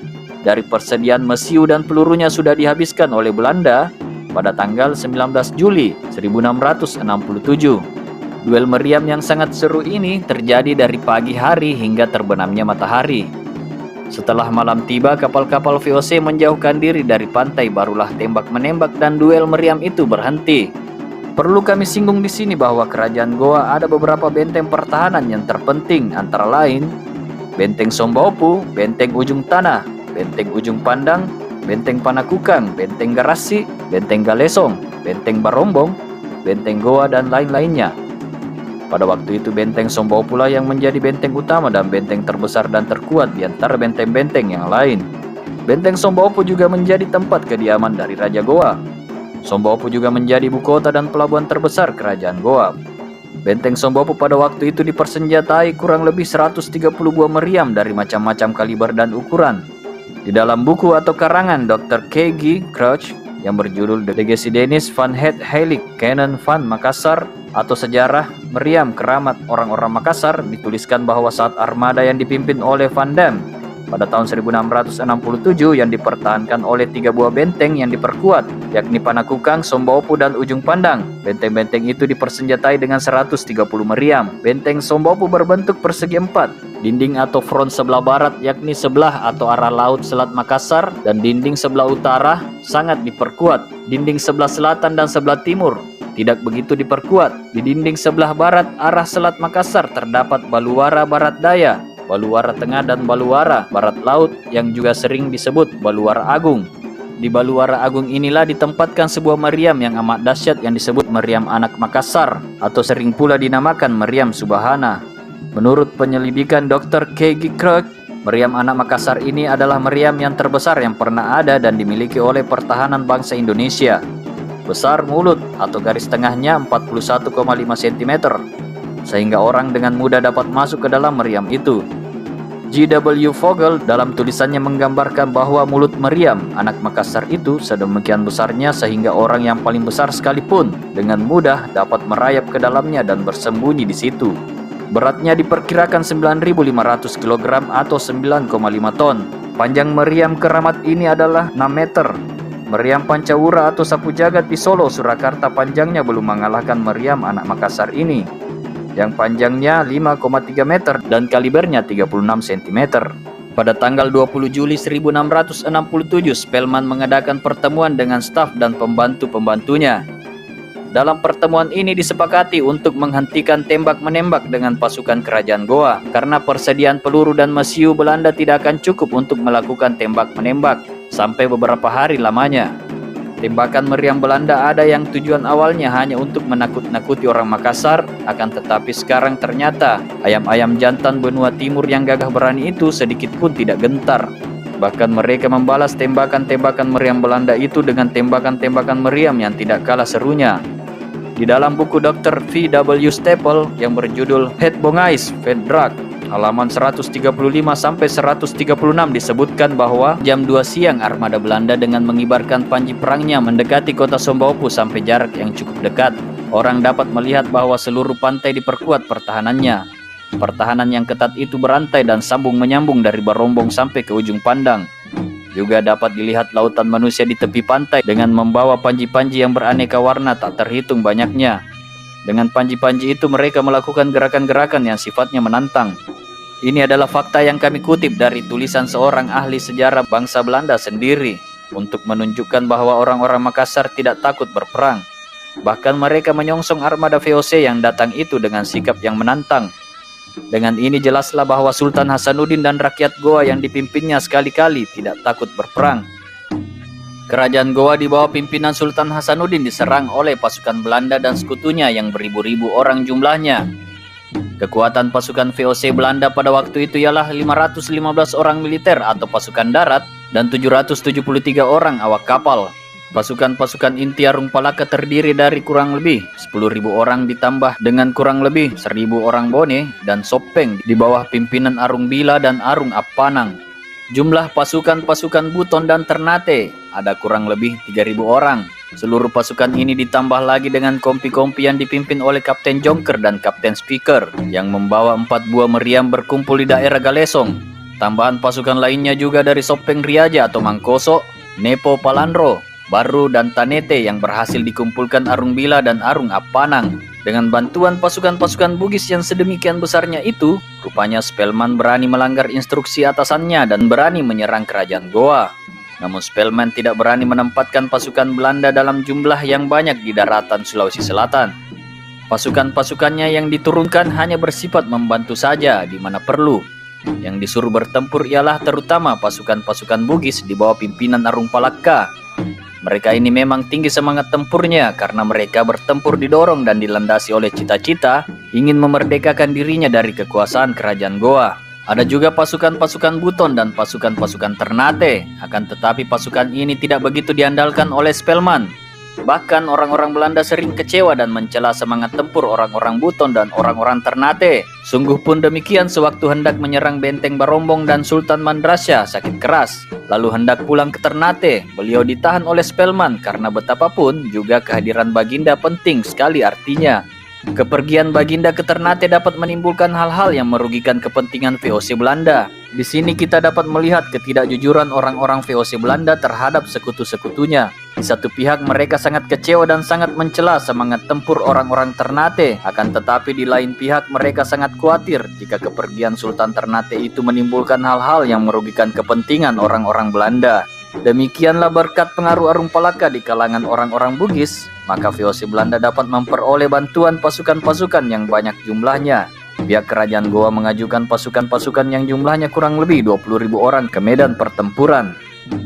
dari persediaan mesiu dan pelurunya sudah dihabiskan oleh Belanda pada tanggal 19 Juli 1667. Duel meriam yang sangat seru ini terjadi dari pagi hari hingga terbenamnya matahari. Setelah malam tiba, kapal-kapal VOC menjauhkan diri dari pantai, barulah tembak-menembak dan duel meriam itu berhenti. Perlu kami singgung di sini bahwa kerajaan Goa ada beberapa benteng pertahanan yang terpenting, antara lain Benteng Sombopu, Benteng Ujung Tanah, Benteng Ujung Pandang, Benteng Panakukang, Benteng Garasi, Benteng Galesong, Benteng Barombong, Benteng Goa, dan lain-lainnya. Pada waktu itu benteng Sombopu pula yang menjadi benteng utama dan benteng terbesar dan terkuat di antara benteng-benteng yang lain. Benteng Sombopu juga menjadi tempat kediaman dari Raja Goa. Sombopu juga menjadi ibu kota dan pelabuhan terbesar kerajaan Goa. Benteng Sombopu pada waktu itu dipersenjatai kurang lebih 130 buah meriam dari macam-macam kaliber dan ukuran. Di dalam buku atau karangan Dr. K.G. Crouch yang berjudul De Geschiedenis van het Heilig Cannon van Makassar atau Sejarah Meriam Keramat Orang-orang Makassar, dituliskan bahwa saat armada yang dipimpin oleh Van Dam pada tahun 1667 yang dipertahankan oleh 3 buah benteng yang diperkuat, yakni Panakukang, Sombopu, dan Ujung Pandang. Benteng-benteng itu dipersenjatai dengan 130 meriam. Benteng Sombopu berbentuk persegi 4. Dinding atau front sebelah barat, yakni sebelah atau arah laut Selat Makassar, dan dinding sebelah utara sangat diperkuat. Dinding sebelah selatan dan sebelah timur tidak begitu diperkuat. Di dinding sebelah barat arah Selat Makassar terdapat baluara barat daya, baluara tengah, dan baluara barat laut yang juga sering disebut baluara agung. Di baluara agung inilah ditempatkan sebuah meriam yang amat dahsyat yang disebut meriam anak Makassar atau sering pula dinamakan meriam Subahana. Menurut penyelidikan Dr. K.G. Crouch, meriam anak Makassar ini adalah meriam yang terbesar yang pernah ada dan dimiliki oleh pertahanan bangsa Indonesia. Besar mulut atau garis tengahnya 41,5 cm, sehingga orang dengan mudah dapat masuk ke dalam meriam itu. G.W. Vogel dalam tulisannya menggambarkan bahwa mulut meriam anak Makassar itu sedemikian besarnya sehingga orang yang paling besar sekalipun dengan mudah dapat merayap ke dalamnya dan bersembunyi di situ. Beratnya diperkirakan 9.500 kg atau 9,5 ton. Panjang meriam keramat ini adalah 6 meter. Meriam Pancawura atau Sapu Jagat di Solo, Surakarta panjangnya belum mengalahkan meriam anak Makassar ini, yang panjangnya 5,3 meter dan kalibernya 36 cm. Pada tanggal 20 Juli 1667, Spelman mengadakan pertemuan dengan staf dan pembantu-pembantunya. Dalam pertemuan ini disepakati untuk menghentikan tembak-menembak dengan pasukan kerajaan Goa, karena persediaan peluru dan mesiu Belanda tidak akan cukup untuk melakukan tembak-menembak sampai beberapa hari lamanya. Tembakan meriam Belanda ada yang tujuan awalnya hanya untuk menakut-nakuti orang Makassar, akan tetapi sekarang ternyata ayam-ayam jantan benua timur yang gagah berani itu sedikit pun tidak gentar. Bahkan mereka membalas tembakan-tembakan meriam Belanda itu dengan tembakan-tembakan meriam yang tidak kalah serunya. Di dalam buku Dr. V.W. Staple yang berjudul Het Bongais Verdrag, halaman 135-136 disebutkan bahwa jam 2 siang armada Belanda dengan mengibarkan panji perangnya mendekati kota Sombopu sampai jarak yang cukup dekat. Orang dapat melihat bahwa seluruh pantai diperkuat pertahanannya. Pertahanan yang ketat itu berantai dan sambung-menyambung dari Barombong sampai ke Ujung Pandang. Juga dapat dilihat lautan manusia di tepi pantai dengan membawa panji-panji yang beraneka warna tak terhitung banyaknya. Dengan panji-panji itu mereka melakukan gerakan-gerakan yang sifatnya menantang. Ini adalah fakta yang kami kutip dari tulisan seorang ahli sejarah bangsa Belanda sendiri untuk menunjukkan bahwa orang-orang Makassar tidak takut berperang. Bahkan mereka menyongsong armada VOC yang datang itu dengan sikap yang menantang. Dengan ini jelaslah bahwa Sultan Hasanuddin dan rakyat Goa yang dipimpinnya sekali-kali tidak takut berperang. Kerajaan Goa di bawah pimpinan Sultan Hasanuddin diserang oleh pasukan Belanda dan sekutunya yang beribu-ribu orang jumlahnya. Kekuatan pasukan VOC Belanda pada waktu itu ialah 515 orang militer atau pasukan darat dan 773 orang awak kapal. Pasukan-pasukan inti Arung Palaka terdiri dari kurang lebih 10.000 orang ditambah dengan kurang lebih 1.000 orang Bone dan Sopeng di bawah pimpinan Arung Bila dan Arung Appanang. Jumlah pasukan-pasukan Buton dan Ternate ada kurang lebih 3.000 orang. Seluruh pasukan ini ditambah lagi dengan kompi-kompi yang dipimpin oleh Kapten Jonker dan Kapten Speaker yang membawa 4 buah meriam berkumpul di daerah Galesong. Tambahan pasukan lainnya juga dari Sopeng Riaja atau Mangkoso, Nepo Palandro, Baru dan Tanete yang berhasil dikumpulkan Arung Bila dan Arung Appanang. Dengan bantuan pasukan-pasukan Bugis yang sedemikian besarnya itu, rupanya Spelman berani melanggar instruksi atasannya dan berani menyerang kerajaan Goa. Namun Spelman tidak berani menempatkan pasukan Belanda dalam jumlah yang banyak di daratan Sulawesi Selatan. Pasukan-pasukannya yang diturunkan hanya bersifat membantu saja di mana perlu. Yang disuruh bertempur ialah terutama pasukan-pasukan Bugis di bawah pimpinan Arung Palaka. Mereka ini memang tinggi semangat tempurnya karena mereka bertempur didorong dan dilandasi oleh cita-cita ingin memerdekakan dirinya dari kekuasaan kerajaan Goa. Ada juga pasukan-pasukan Buton dan pasukan-pasukan Ternate, akan tetapi pasukan ini tidak begitu diandalkan oleh Spelman. Bahkan orang-orang Belanda sering kecewa dan mencela semangat tempur orang-orang Buton dan orang-orang Ternate. Sungguh pun demikian sewaktu hendak menyerang benteng Barombong dan Sultan Mandrasya sakit keras. Lalu hendak pulang ke Ternate, beliau ditahan oleh Spelman karena betapapun juga kehadiran Baginda penting sekali artinya. Kepergian Baginda ke Ternate dapat menimbulkan hal-hal yang merugikan kepentingan VOC Belanda. Di sini kita dapat melihat ketidakjujuran orang-orang VOC Belanda terhadap sekutu-sekutunya. Di satu pihak mereka sangat kecewa dan sangat mencela semangat tempur orang-orang Ternate, akan tetapi di lain pihak mereka sangat khawatir jika kepergian Sultan Ternate itu menimbulkan hal-hal yang merugikan kepentingan orang-orang Belanda. Demikianlah berkat pengaruh Arung Palaka di kalangan orang-orang Bugis, maka VOC Belanda dapat memperoleh bantuan pasukan-pasukan yang banyak jumlahnya. Pihak kerajaan Goa mengajukan pasukan-pasukan yang jumlahnya kurang lebih 20.000 orang ke medan pertempuran.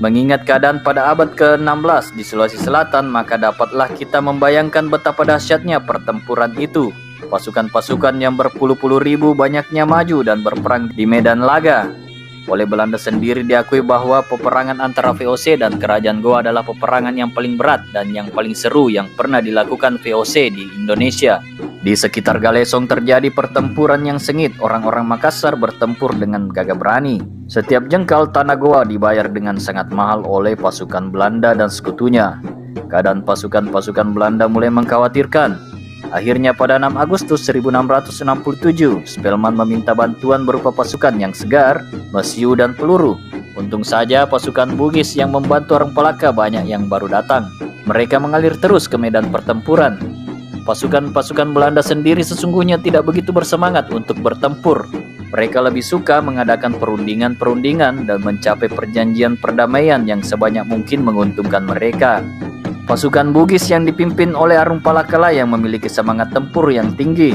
Mengingat keadaan pada abad ke-16 di Sulawesi Selatan, maka dapatlah kita membayangkan betapa dahsyatnya pertempuran itu. Pasukan-pasukan yang berpuluh-puluh ribu banyaknya maju dan berperang di medan laga. Oleh Belanda sendiri diakui bahwa peperangan antara VOC dan kerajaan Goa adalah peperangan yang paling berat dan yang paling seru yang pernah dilakukan VOC di Indonesia. Di sekitar Galesong terjadi pertempuran yang sengit. Orang-orang Makassar bertempur dengan gagah berani. Setiap jengkal tanah Goa dibayar dengan sangat mahal oleh pasukan Belanda dan sekutunya. Keadaan pasukan-pasukan Belanda mulai mengkhawatirkan. Akhirnya pada 6 Agustus 1667, Spelman meminta bantuan berupa pasukan yang segar, mesiu dan peluru. Untung saja pasukan Bugis yang membantu Arung Palaka banyak yang baru datang. Mereka mengalir terus ke medan pertempuran. Pasukan-pasukan Belanda sendiri sesungguhnya tidak begitu bersemangat untuk bertempur. Mereka lebih suka mengadakan perundingan-perundingan dan mencapai perjanjian perdamaian yang sebanyak mungkin menguntungkan mereka. Pasukan Bugis yang dipimpin oleh Arung Palaka yang memiliki semangat tempur yang tinggi.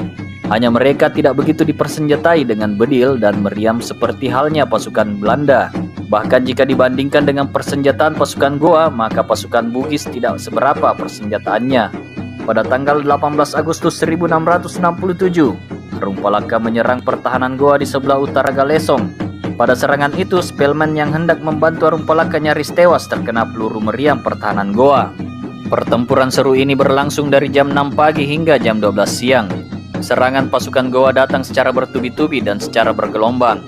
Hanya mereka tidak begitu dipersenjatai dengan bedil dan meriam seperti halnya pasukan Belanda. Bahkan jika dibandingkan dengan persenjataan pasukan Goa, maka pasukan Bugis tidak seberapa persenjataannya. Pada tanggal 18 Agustus 1667, Arung Palaka menyerang pertahanan Goa di sebelah utara Galesong. Pada serangan itu, Spelman yang hendak membantu Arung Palaka nyaris tewas terkena peluru meriam pertahanan Goa. Pertempuran seru ini berlangsung dari jam 6 pagi hingga jam 12 siang. Serangan pasukan Goa datang secara bertubi-tubi dan secara bergelombang.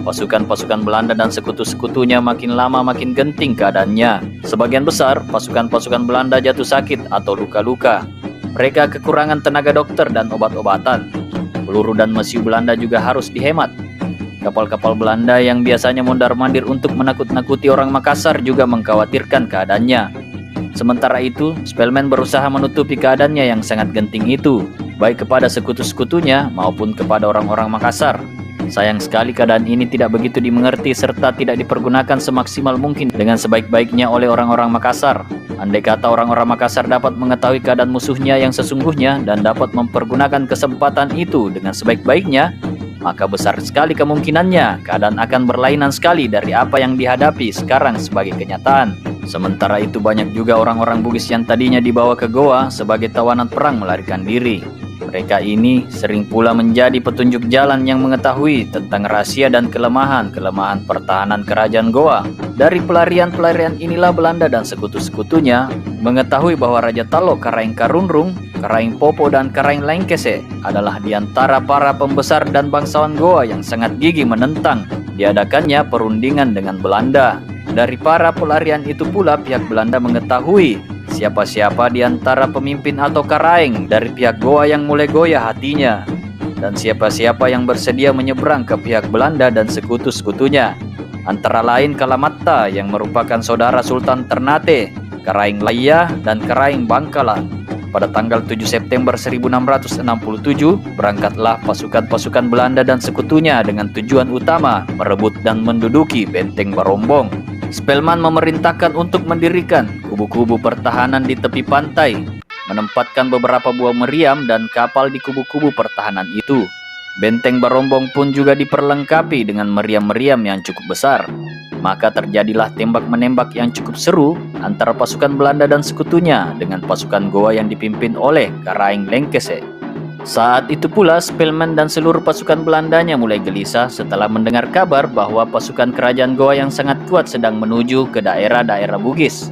Pasukan-pasukan Belanda dan sekutu-sekutunya makin lama makin genting keadaannya. Sebagian besar pasukan-pasukan Belanda jatuh sakit atau luka-luka. Mereka kekurangan tenaga dokter dan obat-obatan. Peluru dan mesiu Belanda juga harus dihemat. Kapal-kapal Belanda yang biasanya mondar-mandir untuk menakut-nakuti orang Makassar juga mengkhawatirkan keadaannya. Sementara itu, Spellman berusaha menutupi keadaannya yang sangat genting itu, baik kepada sekutu-sekutunya maupun kepada orang-orang Makassar. Sayang sekali keadaan ini tidak begitu dimengerti serta tidak dipergunakan semaksimal mungkin dengan sebaik-baiknya oleh orang-orang Makassar. Andai kata orang-orang Makassar dapat mengetahui keadaan musuhnya yang sesungguhnya dan dapat mempergunakan kesempatan itu dengan sebaik-baiknya, maka besar sekali kemungkinannya keadaan akan berlainan sekali dari apa yang dihadapi sekarang sebagai kenyataan. Sementara itu banyak juga orang-orang Bugis yang tadinya dibawa ke Goa sebagai tawanan perang melarikan diri. Mereka ini sering pula menjadi petunjuk jalan yang mengetahui tentang rahasia dan kelemahan-kelemahan pertahanan kerajaan Goa. Dari pelarian-pelarian inilah Belanda dan sekutu-sekutunya mengetahui bahwa Raja Talo Karaeng Karunrung, Karaeng Popo dan Karaeng Lengkese adalah di antara para pembesar dan bangsawan Goa yang sangat gigih menentang diadakannya perundingan dengan Belanda. Dari para pelarian itu pula pihak Belanda mengetahui siapa-siapa di antara pemimpin atau Karaeng dari pihak Goa yang mulai goyah hatinya, dan siapa-siapa yang bersedia menyeberang ke pihak Belanda dan sekutu-sekutunya. Antara lain Kalamatta yang merupakan saudara Sultan Ternate, Karaeng Laya dan Karaeng Bangkalan. Pada tanggal 7 September 1667, berangkatlah pasukan-pasukan Belanda dan sekutunya dengan tujuan utama merebut dan menduduki Benteng Barombong. Spellman memerintahkan untuk mendirikan kubu-kubu pertahanan di tepi pantai, menempatkan beberapa buah meriam dan kapal di kubu-kubu pertahanan itu. Benteng Barombong pun juga diperlengkapi dengan meriam-meriam yang cukup besar. Maka terjadilah tembak-menembak yang cukup seru antara pasukan Belanda dan sekutunya dengan pasukan Goa yang dipimpin oleh Karaeng Lengkese. Saat itu pula Spellman dan seluruh pasukan Belandanya mulai gelisah setelah mendengar kabar bahwa pasukan kerajaan Goa yang sangat kuat sedang menuju ke daerah-daerah Bugis.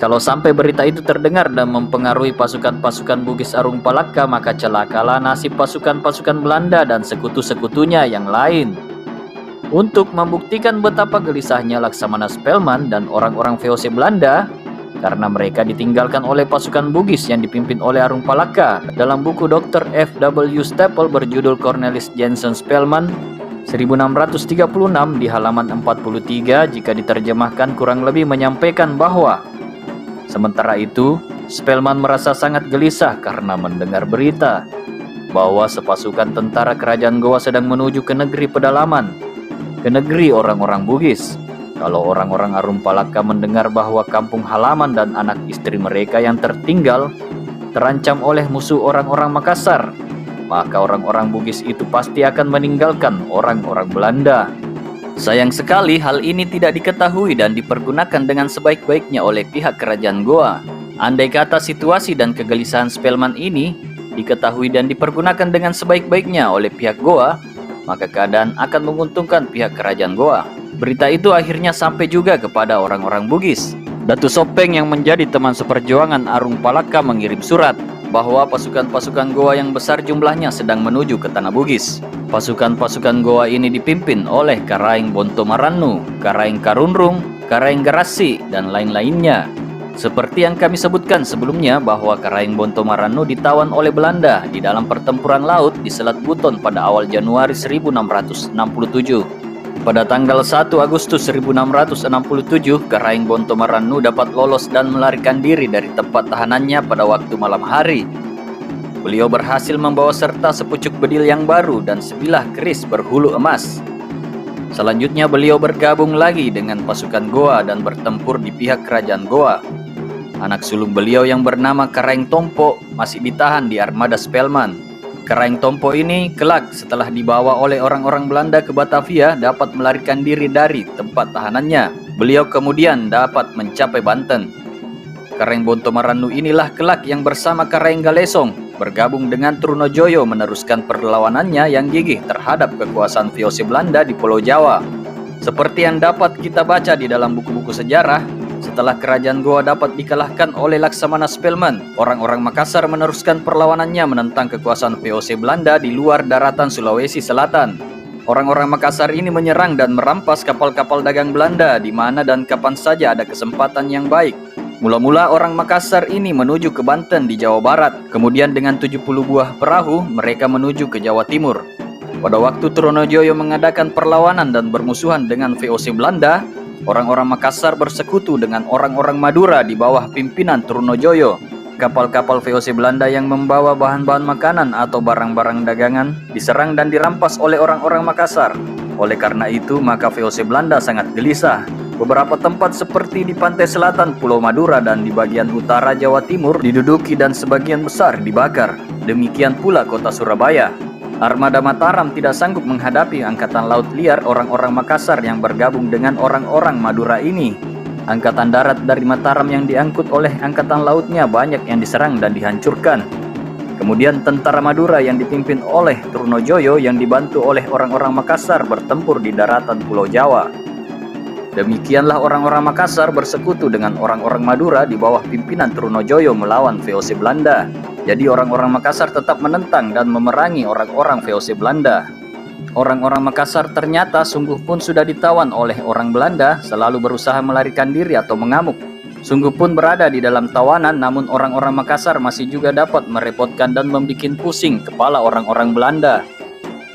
Kalau sampai berita itu terdengar dan mempengaruhi pasukan-pasukan Bugis Arung Palaka, maka celakalah nasib pasukan-pasukan Belanda dan sekutu-sekutunya yang lain. Untuk membuktikan betapa gelisahnya Laksamana Spellman dan orang-orang VOC Belanda karena mereka ditinggalkan oleh pasukan Bugis yang dipimpin oleh Arung Palaka, dalam buku Dr. F.W. Staple berjudul Cornelis Jensen Spellman 1636 di halaman 43 jika diterjemahkan kurang lebih menyampaikan bahwa sementara itu Spellman merasa sangat gelisah karena mendengar berita bahwa sepasukan tentara kerajaan Goa sedang menuju ke negeri pedalaman, ke negeri orang-orang Bugis. Kalau orang-orang Arung Palaka mendengar bahwa kampung halaman dan anak istri mereka yang tertinggal terancam oleh musuh orang-orang Makassar, maka orang-orang Bugis itu pasti akan meninggalkan orang-orang Belanda. Sayang sekali hal ini tidak diketahui dan dipergunakan dengan sebaik-baiknya oleh pihak kerajaan Goa. Andai kata situasi dan kegelisahan Spellman ini diketahui dan dipergunakan dengan sebaik-baiknya oleh pihak Goa, maka keadaan akan menguntungkan pihak kerajaan Goa. Berita itu akhirnya sampai juga kepada orang-orang Bugis. Datu Sopeng yang menjadi teman seperjuangan Arung Palaka mengirim surat bahwa pasukan-pasukan Goa yang besar jumlahnya sedang menuju ke tanah Bugis. Pasukan-pasukan Goa ini dipimpin oleh Karaeng Bontomarannu, Karaeng Karunrung, Karaeng Garasi, dan lain-lainnya. Seperti yang kami sebutkan sebelumnya bahwa Karaeng Bontomarannu ditawan oleh Belanda di dalam pertempuran laut di Selat Buton pada awal Januari 1667. Pada tanggal 1 Agustus 1667, Karaeng Bontomarannu dapat lolos dan melarikan diri dari tempat tahanannya pada waktu malam hari. Beliau berhasil membawa serta sepucuk bedil yang baru dan sebilah keris berhulu emas. Selanjutnya beliau bergabung lagi dengan pasukan Goa dan bertempur di pihak kerajaan Goa. Anak sulung beliau yang bernama Karaeng Tompo masih ditahan di armada Spellman. Karaeng Tompo ini kelak setelah dibawa oleh orang-orang Belanda ke Batavia dapat melarikan diri dari tempat tahanannya. Beliau kemudian dapat mencapai Banten. Karaeng Bontomarannu inilah kelak yang bersama Karaeng Galesong bergabung dengan Trunojoyo meneruskan perlawanannya yang gigih terhadap kekuasaan VOC Belanda di Pulau Jawa. Seperti yang dapat kita baca di dalam buku-buku sejarah, setelah kerajaan Goa dapat dikalahkan oleh Laksamana Spellman, orang-orang Makassar meneruskan perlawanannya menentang kekuasaan VOC Belanda di luar daratan Sulawesi Selatan. Orang-orang Makassar ini menyerang dan merampas kapal-kapal dagang Belanda di mana dan kapan saja ada kesempatan yang baik. Mula-mula orang Makassar ini menuju ke Banten di Jawa Barat, kemudian dengan 70 buah perahu mereka menuju ke Jawa Timur. Pada waktu Trunojoyo mengadakan perlawanan dan bermusuhan dengan VOC Belanda, orang-orang Makassar bersekutu dengan orang-orang Madura di bawah pimpinan Trunojoyo. Kapal-kapal VOC Belanda yang membawa bahan-bahan makanan atau barang-barang dagangan diserang dan dirampas oleh orang-orang Makassar. Oleh karena itu, maka VOC Belanda sangat gelisah. Beberapa tempat seperti di pantai selatan Pulau Madura dan di bagian utara Jawa Timur diduduki dan sebagian besar dibakar. Demikian pula kota Surabaya. Armada Mataram tidak sanggup menghadapi angkatan laut liar orang-orang Makassar yang bergabung dengan orang-orang Madura ini. Angkatan darat dari Mataram yang diangkut oleh angkatan lautnya banyak yang diserang dan dihancurkan. Kemudian tentara Madura yang dipimpin oleh Trunojoyo yang dibantu oleh orang-orang Makassar bertempur di daratan Pulau Jawa. Demikianlah orang-orang Makassar bersekutu dengan orang-orang Madura di bawah pimpinan Trunojoyo melawan VOC Belanda. Jadi orang-orang Makassar tetap menentang dan memerangi orang-orang VOC Belanda. Orang-orang Makassar ternyata sungguh pun sudah ditawan oleh orang Belanda, selalu berusaha melarikan diri atau mengamuk. Sungguh pun berada di dalam tawanan, namun orang-orang Makassar masih juga dapat merepotkan dan membuat pusing kepala orang-orang Belanda.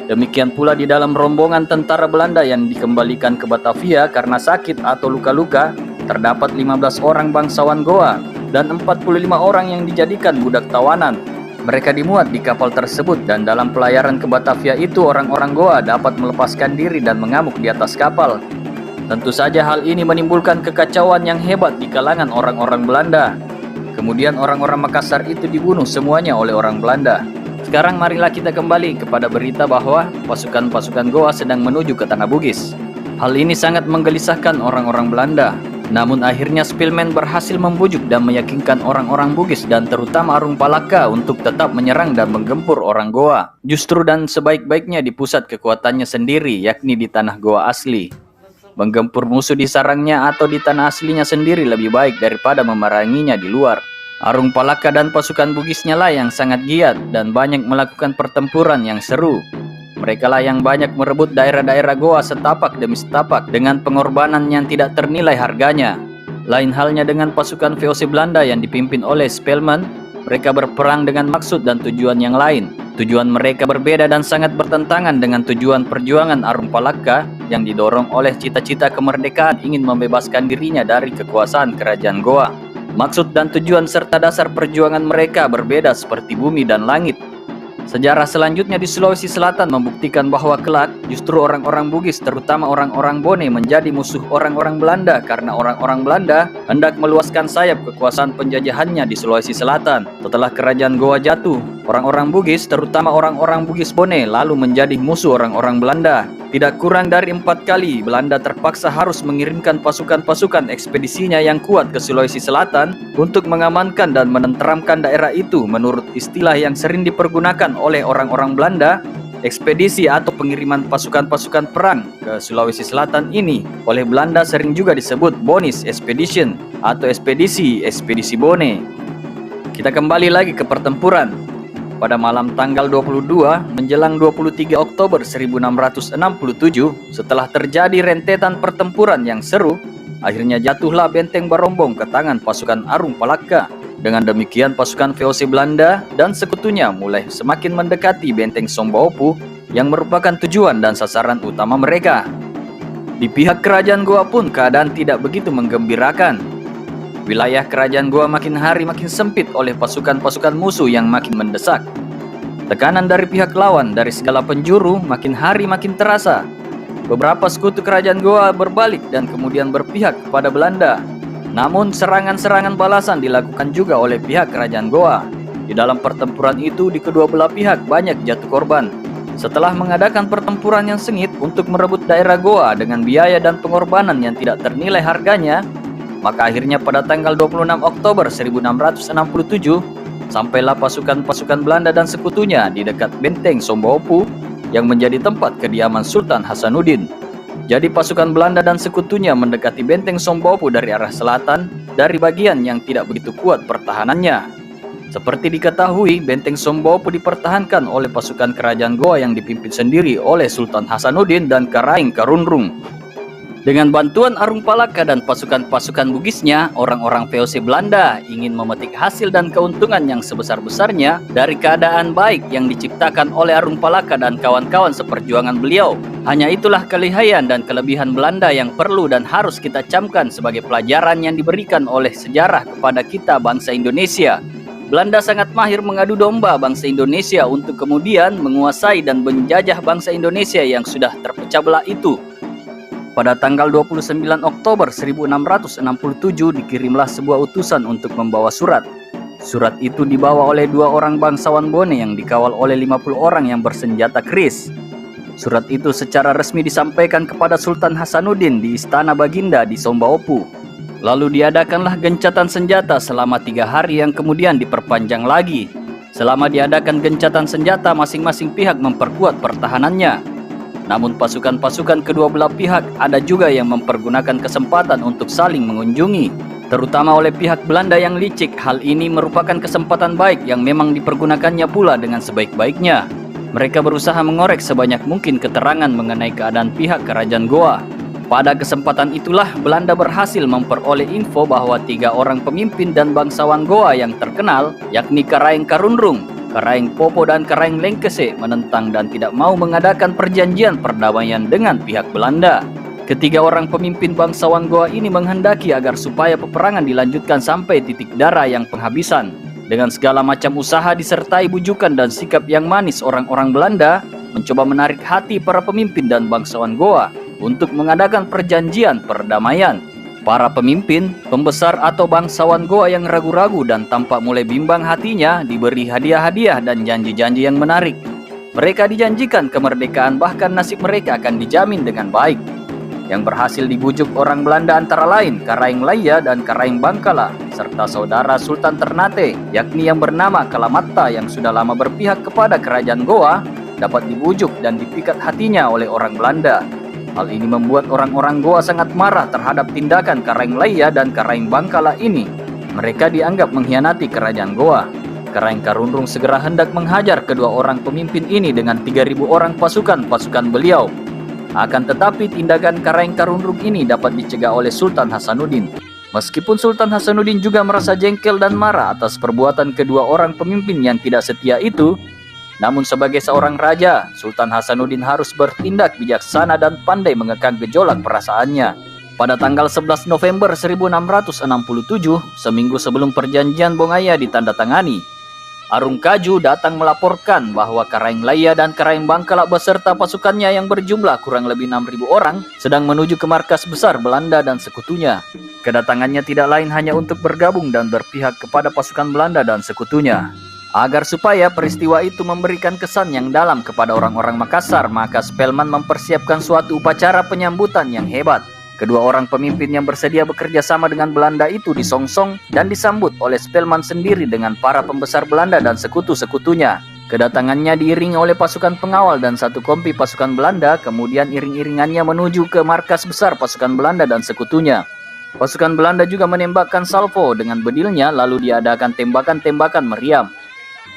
Demikian pula di dalam rombongan tentara Belanda yang dikembalikan ke Batavia karena sakit atau luka-luka, terdapat 15 orang bangsawan Goa dan 45 orang yang dijadikan budak tawanan. Mereka dimuat di kapal tersebut dan dalam pelayaran ke Batavia itu orang-orang Goa dapat melepaskan diri dan mengamuk di atas kapal. Tentu saja hal ini menimbulkan kekacauan yang hebat di kalangan orang-orang Belanda. Kemudian orang-orang Makassar itu dibunuh semuanya oleh orang Belanda. Sekarang marilah kita kembali kepada berita bahwa pasukan-pasukan Goa sedang menuju ke Tanah Bugis. Hal ini sangat menggelisahkan orang-orang Belanda. Namun akhirnya Spilman berhasil membujuk dan meyakinkan orang-orang Bugis dan terutama Arung Palaka untuk tetap menyerang dan menggempur orang Goa. Justru dan sebaik-baiknya di pusat kekuatannya sendiri, yakni di tanah Goa asli. Menggempur musuh di sarangnya atau di tanah aslinya sendiri lebih baik daripada memeranginya di luar. Arung Palaka dan pasukan Bugisnya lah yang sangat giat dan banyak melakukan pertempuran yang seru. Mereka lah yang banyak merebut daerah-daerah Goa setapak demi setapak dengan pengorbanan yang tidak ternilai harganya. Lain halnya dengan pasukan VOC Belanda yang dipimpin oleh Spelman, mereka berperang dengan maksud dan tujuan yang lain. Tujuan mereka berbeda dan sangat bertentangan dengan tujuan perjuangan Arung Palaka yang didorong oleh cita-cita kemerdekaan ingin membebaskan dirinya dari kekuasaan kerajaan Goa. Maksud dan tujuan serta dasar perjuangan mereka berbeda seperti bumi dan langit. Sejarah selanjutnya di Sulawesi Selatan membuktikan bahwa kelak justru orang-orang Bugis terutama orang-orang Bone menjadi musuh orang-orang Belanda karena orang-orang Belanda hendak meluaskan sayap kekuasaan penjajahannya di Sulawesi Selatan. Setelah kerajaan Goa jatuh, orang-orang Bugis terutama orang-orang Bugis Bone lalu menjadi musuh orang-orang Belanda. Tidak kurang dari 4 kali Belanda terpaksa harus mengirimkan pasukan-pasukan ekspedisinya yang kuat ke Sulawesi Selatan untuk mengamankan dan menenteramkan daerah itu. Menurut istilah yang sering dipergunakan oleh orang-orang Belanda, ekspedisi atau pengiriman pasukan-pasukan perang ke Sulawesi Selatan ini oleh Belanda sering juga disebut Bonis Expedition atau ekspedisi Bone. Kita kembali lagi ke pertempuran. Pada malam tanggal 22 menjelang 23 Oktober 1667, setelah terjadi rentetan pertempuran yang seru, akhirnya jatuhlah benteng Barombong ke tangan pasukan Arung Palaka. Dengan demikian pasukan VOC Belanda dan sekutunya mulai semakin mendekati benteng Sombaopu yang merupakan tujuan dan sasaran utama mereka. Di pihak kerajaan Goa pun keadaan tidak begitu menggembirakan. Wilayah kerajaan Goa makin hari makin sempit oleh pasukan-pasukan musuh yang makin mendesak. Tekanan dari pihak lawan dari segala penjuru makin hari makin terasa. Beberapa sekutu kerajaan Goa berbalik dan kemudian berpihak kepada Belanda. Namun serangan-serangan balasan dilakukan juga oleh pihak kerajaan Goa. Di dalam pertempuran itu di kedua belah pihak banyak jatuh korban. Setelah mengadakan pertempuran yang sengit untuk merebut daerah Goa dengan biaya dan pengorbanan yang tidak ternilai harganya, maka akhirnya pada tanggal 26 Oktober 1667, sampailah pasukan-pasukan Belanda dan sekutunya di dekat benteng Sombaopu yang menjadi tempat kediaman Sultan Hasanuddin. Jadi pasukan Belanda dan sekutunya mendekati benteng Sombaopu dari arah selatan, dari bagian yang tidak begitu kuat pertahanannya. Seperti diketahui, benteng Sombaopu dipertahankan oleh pasukan kerajaan Goa yang dipimpin sendiri oleh Sultan Hasanuddin dan Karaing Karunrung. Dengan bantuan Arung Palaka dan pasukan-pasukan Bugisnya, orang-orang VOC Belanda ingin memetik hasil dan keuntungan yang sebesar-besarnya dari keadaan baik yang diciptakan oleh Arung Palaka dan kawan-kawan seperjuangan beliau. Hanya itulah kelihayan dan kelebihan Belanda yang perlu dan harus kita camkan sebagai pelajaran yang diberikan oleh sejarah kepada kita bangsa Indonesia. Belanda sangat mahir mengadu domba bangsa Indonesia untuk kemudian menguasai dan menjajah bangsa Indonesia yang sudah terpecah belah itu. Pada tanggal 29 Oktober 1667 dikirimlah sebuah utusan untuk membawa surat. Surat itu dibawa oleh 2 orang bangsawan Bone yang dikawal oleh 50 orang yang bersenjata keris. Surat itu secara resmi disampaikan kepada Sultan Hasanuddin di Istana Baginda di Sombaopu. Lalu diadakanlah gencatan senjata selama 3 hari yang kemudian diperpanjang lagi. Selama diadakan gencatan senjata, masing-masing pihak memperkuat pertahanannya. Namun pasukan-pasukan kedua belah pihak ada juga yang mempergunakan kesempatan untuk saling mengunjungi. Terutama oleh pihak Belanda yang licik, hal ini merupakan kesempatan baik yang memang dipergunakannya pula dengan sebaik-baiknya. Mereka berusaha mengorek sebanyak mungkin keterangan mengenai keadaan pihak kerajaan Goa. Pada kesempatan itulah Belanda berhasil memperoleh info bahwa 3 orang pemimpin dan bangsawan Goa yang terkenal, yakni Karaeng Karunrung, Karaeng Popo dan Karaeng Lengkese menentang dan tidak mau mengadakan perjanjian perdamaian dengan pihak Belanda. Ketiga orang pemimpin bangsawan Goa ini menghendaki agar supaya peperangan dilanjutkan sampai titik darah yang penghabisan. Dengan segala macam usaha disertai bujukan dan sikap yang manis, orang-orang Belanda mencoba menarik hati para pemimpin dan bangsawan Goa untuk mengadakan perjanjian perdamaian. Para pemimpin, pembesar atau bangsawan Goa yang ragu-ragu dan tampak mulai bimbang hatinya diberi hadiah-hadiah dan janji-janji yang menarik. Mereka dijanjikan kemerdekaan, bahkan nasib mereka akan dijamin dengan baik. Yang berhasil dibujuk orang Belanda antara lain Karaeng Laya dan Karaeng Bangkala, serta saudara Sultan Ternate, yakni yang bernama Kalamatta yang sudah lama berpihak kepada kerajaan Goa, dapat dibujuk dan dipikat hatinya oleh orang Belanda. Hal ini membuat orang-orang Goa sangat marah terhadap tindakan Karaeng Laya dan Karaeng Bangkala ini. Mereka dianggap mengkhianati kerajaan Goa. Karaeng Karunrung segera hendak menghajar kedua orang pemimpin ini dengan 3.000 orang pasukan beliau. Akan tetapi tindakan Karaeng Karunrung ini dapat dicegah oleh Sultan Hasanuddin. Meskipun Sultan Hasanuddin juga merasa jengkel dan marah atas perbuatan kedua orang pemimpin yang tidak setia itu, namun sebagai seorang raja, Sultan Hasanuddin harus bertindak bijaksana dan pandai mengekang gejolak perasaannya. Pada tanggal 11 November 1667, seminggu sebelum perjanjian Bongaya ditandatangani, Arung Kaju datang melaporkan bahwa Karaeng Laya dan Karaeng Bangkala beserta pasukannya yang berjumlah kurang lebih 6.000 orang sedang menuju ke markas besar Belanda dan sekutunya. Kedatangannya tidak lain hanya untuk bergabung dan berpihak kepada pasukan Belanda dan sekutunya. Agar supaya peristiwa itu memberikan kesan yang dalam kepada orang-orang Makassar, maka Spelman mempersiapkan suatu upacara penyambutan yang hebat. Kedua orang pemimpin yang bersedia bekerja sama dengan Belanda itu disongsong dan disambut oleh Spelman sendiri dengan para pembesar Belanda dan sekutu-sekutunya. Kedatangannya diiringi oleh pasukan pengawal dan satu kompi pasukan Belanda, kemudian iring-iringannya menuju ke markas besar pasukan Belanda dan sekutunya. Pasukan Belanda juga menembakkan salvo dengan bedilnya, lalu diadakan tembakan-tembakan meriam.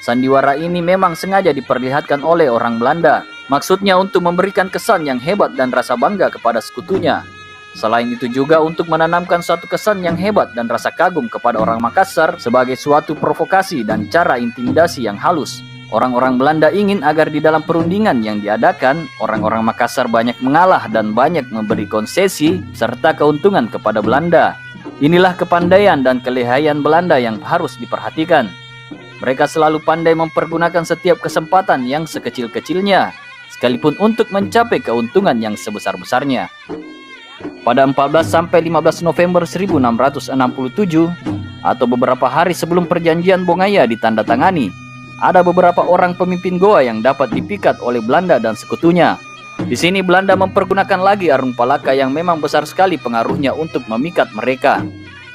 Sandiwara ini memang sengaja diperlihatkan oleh orang Belanda. Maksudnya untuk memberikan kesan yang hebat dan rasa bangga kepada sekutunya. Selain itu juga untuk menanamkan suatu kesan yang hebat dan rasa kagum kepada orang Makassar sebagai suatu provokasi dan cara intimidasi yang halus. Orang-orang Belanda ingin agar di dalam perundingan yang diadakan, orang-orang Makassar banyak mengalah dan banyak memberi konsesi serta keuntungan kepada Belanda. Inilah kepandaian dan kelihayan Belanda yang harus diperhatikan. Mereka selalu pandai mempergunakan setiap kesempatan yang sekecil-kecilnya, sekalipun untuk mencapai keuntungan yang sebesar-besarnya. Pada 14-15 November 1667, atau beberapa hari sebelum perjanjian Bongaya ditandatangani, ada beberapa orang pemimpin Goa yang dapat dipikat oleh Belanda dan sekutunya. Di sini Belanda mempergunakan lagi Arung Palaka yang memang besar sekali pengaruhnya untuk memikat mereka.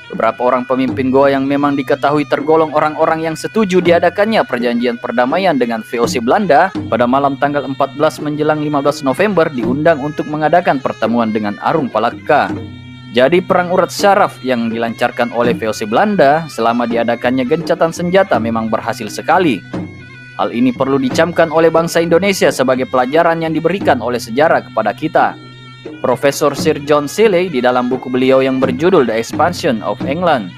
Beberapa orang pemimpin Goa yang memang diketahui tergolong orang-orang yang setuju diadakannya perjanjian perdamaian dengan VOC Belanda pada malam tanggal 14 menjelang 15 November diundang untuk mengadakan pertemuan dengan Arung Palaka. Jadi perang urat syaraf yang dilancarkan oleh VOC Belanda selama diadakannya gencatan senjata memang berhasil sekali. Hal ini perlu dicamkan oleh bangsa Indonesia sebagai pelajaran yang diberikan oleh sejarah kepada kita. Profesor Sir John Seeley di dalam buku beliau yang berjudul The Expansion of England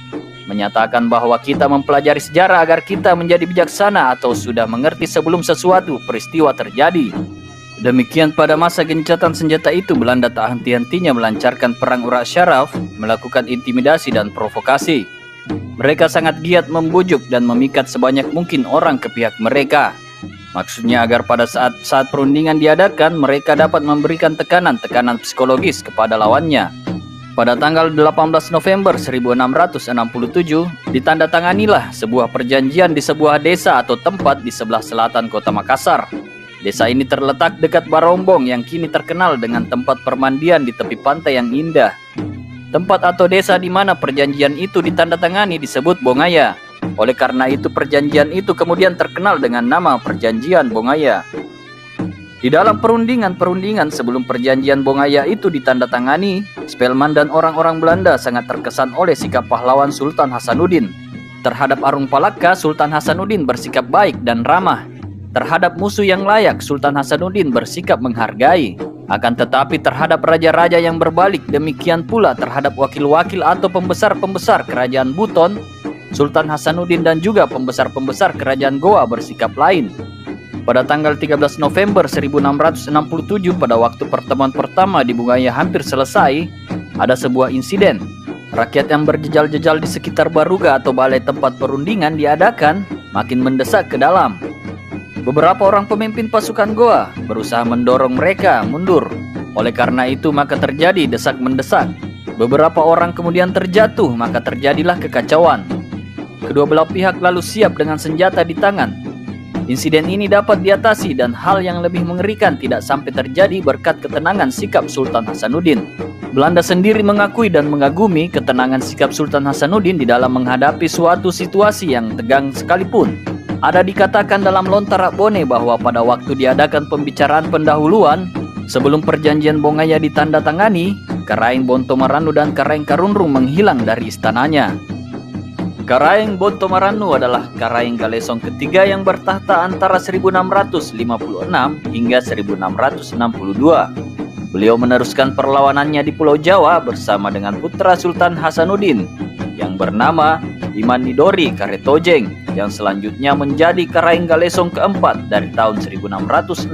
menyatakan bahwa kita mempelajari sejarah agar kita menjadi bijaksana atau sudah mengerti sebelum sesuatu peristiwa terjadi. Demikian pada masa gencatan senjata itu, Belanda tak henti-hentinya melancarkan perang urat syaraf, melakukan intimidasi dan provokasi. Mereka sangat giat membujuk dan memikat sebanyak mungkin orang ke pihak mereka. Maksudnya agar pada saat perundingan diadakan, mereka dapat memberikan tekanan psikologis kepada lawannya. Pada tanggal 18 November 1667, ditandatanganilah sebuah perjanjian di sebuah desa atau tempat di sebelah selatan kota Makassar. Desa ini terletak dekat Barombong yang kini terkenal dengan tempat permandian di tepi pantai yang indah. Tempat atau desa di mana perjanjian itu ditandatangani disebut Bongaya. Oleh karena itu perjanjian itu kemudian terkenal dengan nama Perjanjian Bongaya. Di dalam perundingan sebelum perjanjian Bongaya itu ditandatangani, Spelman dan orang-orang Belanda sangat terkesan oleh sikap pahlawan Sultan Hasanuddin. Terhadap Arung Palaka, Sultan Hasanuddin bersikap baik dan ramah. Terhadap musuh yang layak, Sultan Hasanuddin bersikap menghargai. Akan tetapi terhadap raja-raja yang berbalik, demikian pula terhadap wakil-wakil atau pembesar-pembesar kerajaan Buton, Sultan Hasanuddin dan juga pembesar-pembesar kerajaan Goa bersikap lain. Pada tanggal 13 November 1667, pada waktu pertemuan pertama di Bongaya hampir selesai, ada sebuah insiden. Rakyat yang berjejal-jejal di sekitar Baruga atau balai tempat perundingan diadakan makin mendesak ke dalam. Beberapa orang pemimpin pasukan Goa berusaha mendorong mereka mundur. Oleh karena itu maka terjadi desak-mendesak. Beberapa orang kemudian terjatuh, maka terjadilah kekacauan. Kedua belah pihak lalu siap dengan senjata di tangan. Insiden ini dapat diatasi dan hal yang lebih mengerikan tidak sampai terjadi berkat ketenangan sikap Sultan Hasanuddin. Belanda sendiri mengakui dan mengagumi ketenangan sikap Sultan Hasanuddin di dalam menghadapi suatu situasi yang tegang sekalipun. Ada dikatakan dalam Lontar Bone bahwa pada waktu diadakan pembicaraan pendahuluan sebelum perjanjian Bongaya ditandatangani, Karaeng Bontomaranu dan Karaeng Karunrung menghilang dari istananya. Karaeng Bontomaranu adalah Karaeng Galesong ketiga yang bertahta antara 1656 hingga 1662. Beliau meneruskan perlawanannya di Pulau Jawa bersama dengan putra Sultan Hasanuddin yang bernama Imanidori Karetojeng, yang selanjutnya menjadi Karaeng Galesong keempat dari tahun 1663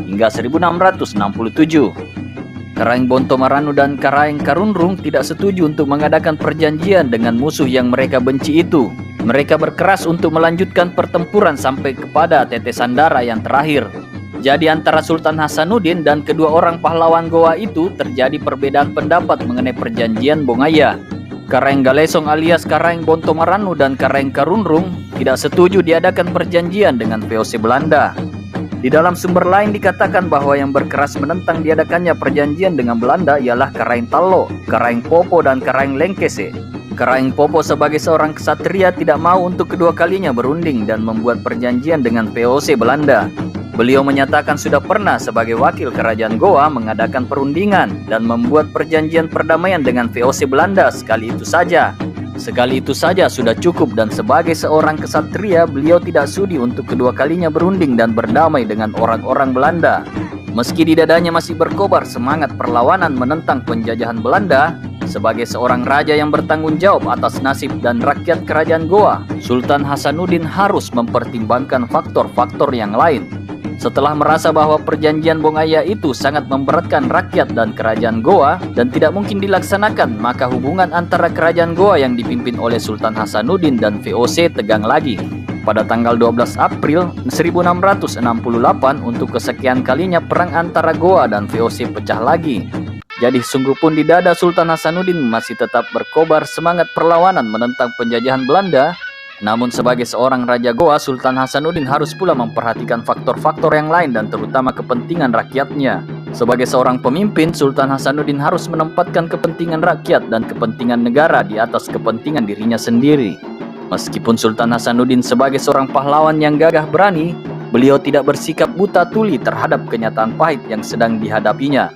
hingga 1667. Karaeng Bontomaranu dan Karaeng Karunrung tidak setuju untuk mengadakan perjanjian dengan musuh yang mereka benci itu. Mereka berkeras untuk melanjutkan pertempuran sampai kepada tetesan darah yang terakhir. Jadi antara Sultan Hasanuddin dan kedua orang pahlawan Goa itu terjadi perbedaan pendapat mengenai perjanjian Bongaya. Karaeng Galesong alias Karaeng Bontomaranu dan Karaeng Karunrung tidak setuju diadakan perjanjian dengan VOC Belanda. Di dalam sumber lain dikatakan bahwa yang berkeras menentang diadakannya perjanjian dengan Belanda ialah Karaeng Tallo, Karaeng Popo, dan Karaeng Lengkese. Karaeng Popo sebagai seorang ksatria tidak mau untuk kedua kalinya berunding dan membuat perjanjian dengan VOC Belanda. Beliau menyatakan sudah pernah sebagai wakil kerajaan Goa mengadakan perundingan dan membuat perjanjian perdamaian dengan VOC Belanda sekali itu saja. Sekali itu saja sudah cukup, dan sebagai seorang ksatria beliau tidak sudi untuk kedua kalinya berunding dan berdamai dengan orang-orang Belanda. Meski di dadanya masih berkobar semangat perlawanan menentang penjajahan Belanda, sebagai seorang raja yang bertanggung jawab atas nasib dan rakyat kerajaan Goa, Sultan Hasanuddin harus mempertimbangkan faktor-faktor yang lain. Setelah merasa bahwa perjanjian Bongaya itu sangat memberatkan rakyat dan kerajaan Goa dan tidak mungkin dilaksanakan, maka hubungan antara kerajaan Goa yang dipimpin oleh Sultan Hasanuddin dan VOC tegang lagi. Pada tanggal 12 April 1668, untuk kesekian kalinya perang antara Goa dan VOC pecah lagi. Jadi sungguh pun di dada Sultan Hasanuddin masih tetap berkobar semangat perlawanan menentang penjajahan Belanda. Namun sebagai seorang Raja Goa, Sultan Hasanuddin harus pula memperhatikan faktor-faktor yang lain dan terutama kepentingan rakyatnya. Sebagai seorang pemimpin, Sultan Hasanuddin harus menempatkan kepentingan rakyat dan kepentingan negara di atas kepentingan dirinya sendiri. Meskipun Sultan Hasanuddin sebagai seorang pahlawan yang gagah berani, beliau tidak bersikap buta tuli terhadap kenyataan pahit yang sedang dihadapinya.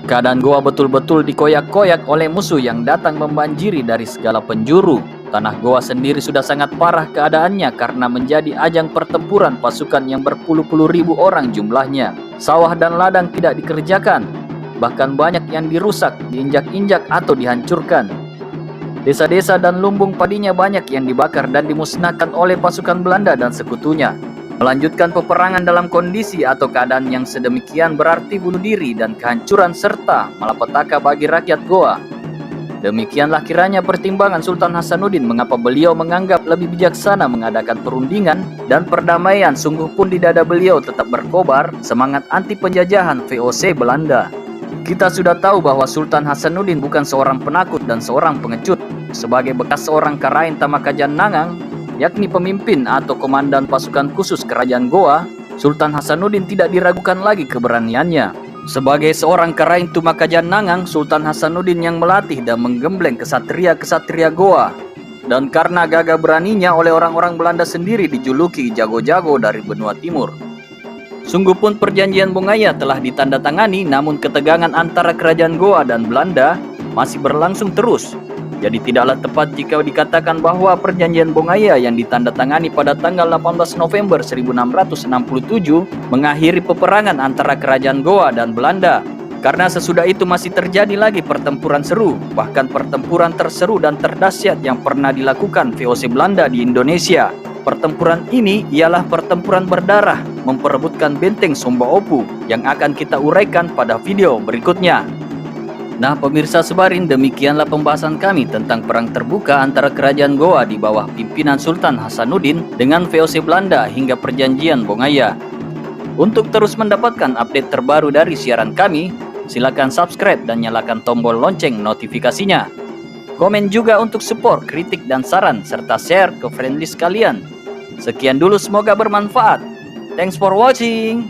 Keadaan Goa betul-betul dikoyak-koyak oleh musuh yang datang membanjiri dari segala penjuru. Tanah Goa sendiri sudah sangat parah keadaannya karena menjadi ajang pertempuran pasukan yang berpuluh-puluh ribu orang jumlahnya. Sawah dan ladang tidak dikerjakan. bahkan banyak yang dirusak, diinjak-injak atau dihancurkan. Desa-desa dan lumbung padinya banyak yang dibakar dan dimusnahkan oleh pasukan Belanda dan sekutunya. Melanjutkan peperangan dalam kondisi atau keadaan yang sedemikian berarti bunuh diri dan kehancuran serta malapetaka bagi rakyat Goa. Demikianlah kiranya pertimbangan Sultan Hasanuddin mengapa beliau menganggap lebih bijaksana mengadakan perundingan dan perdamaian. Sungguh pun di dada beliau tetap berkobar semangat anti penjajahan VOC Belanda. Kita sudah tahu bahwa Sultan Hasanuddin bukan seorang penakut dan seorang pengecut. Sebagai bekas seorang Karain Tamakajan Nangang, yakni pemimpin atau komandan pasukan khusus kerajaan Goa, Sultan Hasanuddin tidak diragukan lagi keberaniannya. Sebagai seorang Karain Tamakajan Nangang, Sultan Hasanuddin yang melatih dan menggembleng kesatria-kesatria Goa. Dan karena gagah beraninya oleh orang-orang Belanda sendiri dijuluki jago-jago dari benua timur. Sungguh pun perjanjian Bongaya telah ditandatangani, namun ketegangan antara kerajaan Goa dan Belanda masih berlangsung terus. Jadi tidaklah tepat jika dikatakan bahwa perjanjian Bongaya yang ditandatangani pada tanggal 18 November 1667 mengakhiri peperangan antara kerajaan Goa dan Belanda. Karena sesudah itu masih terjadi lagi pertempuran seru, bahkan pertempuran terseru dan terdahsyat yang pernah dilakukan VOC Belanda di Indonesia. Pertempuran ini ialah pertempuran berdarah memperebutkan benteng Sumba Opu yang akan kita uraikan pada video berikutnya. Nah pemirsa Sebarin, demikianlah pembahasan kami tentang perang terbuka antara kerajaan Goa di bawah pimpinan Sultan Hasanuddin dengan VOC Belanda hingga perjanjian Bongaya. Untuk terus mendapatkan update terbaru dari siaran kami, silakan subscribe dan nyalakan tombol lonceng notifikasinya. Komen juga untuk support, kritik dan saran, serta share ke friendlist kalian. Sekian dulu, semoga bermanfaat. Thanks for watching.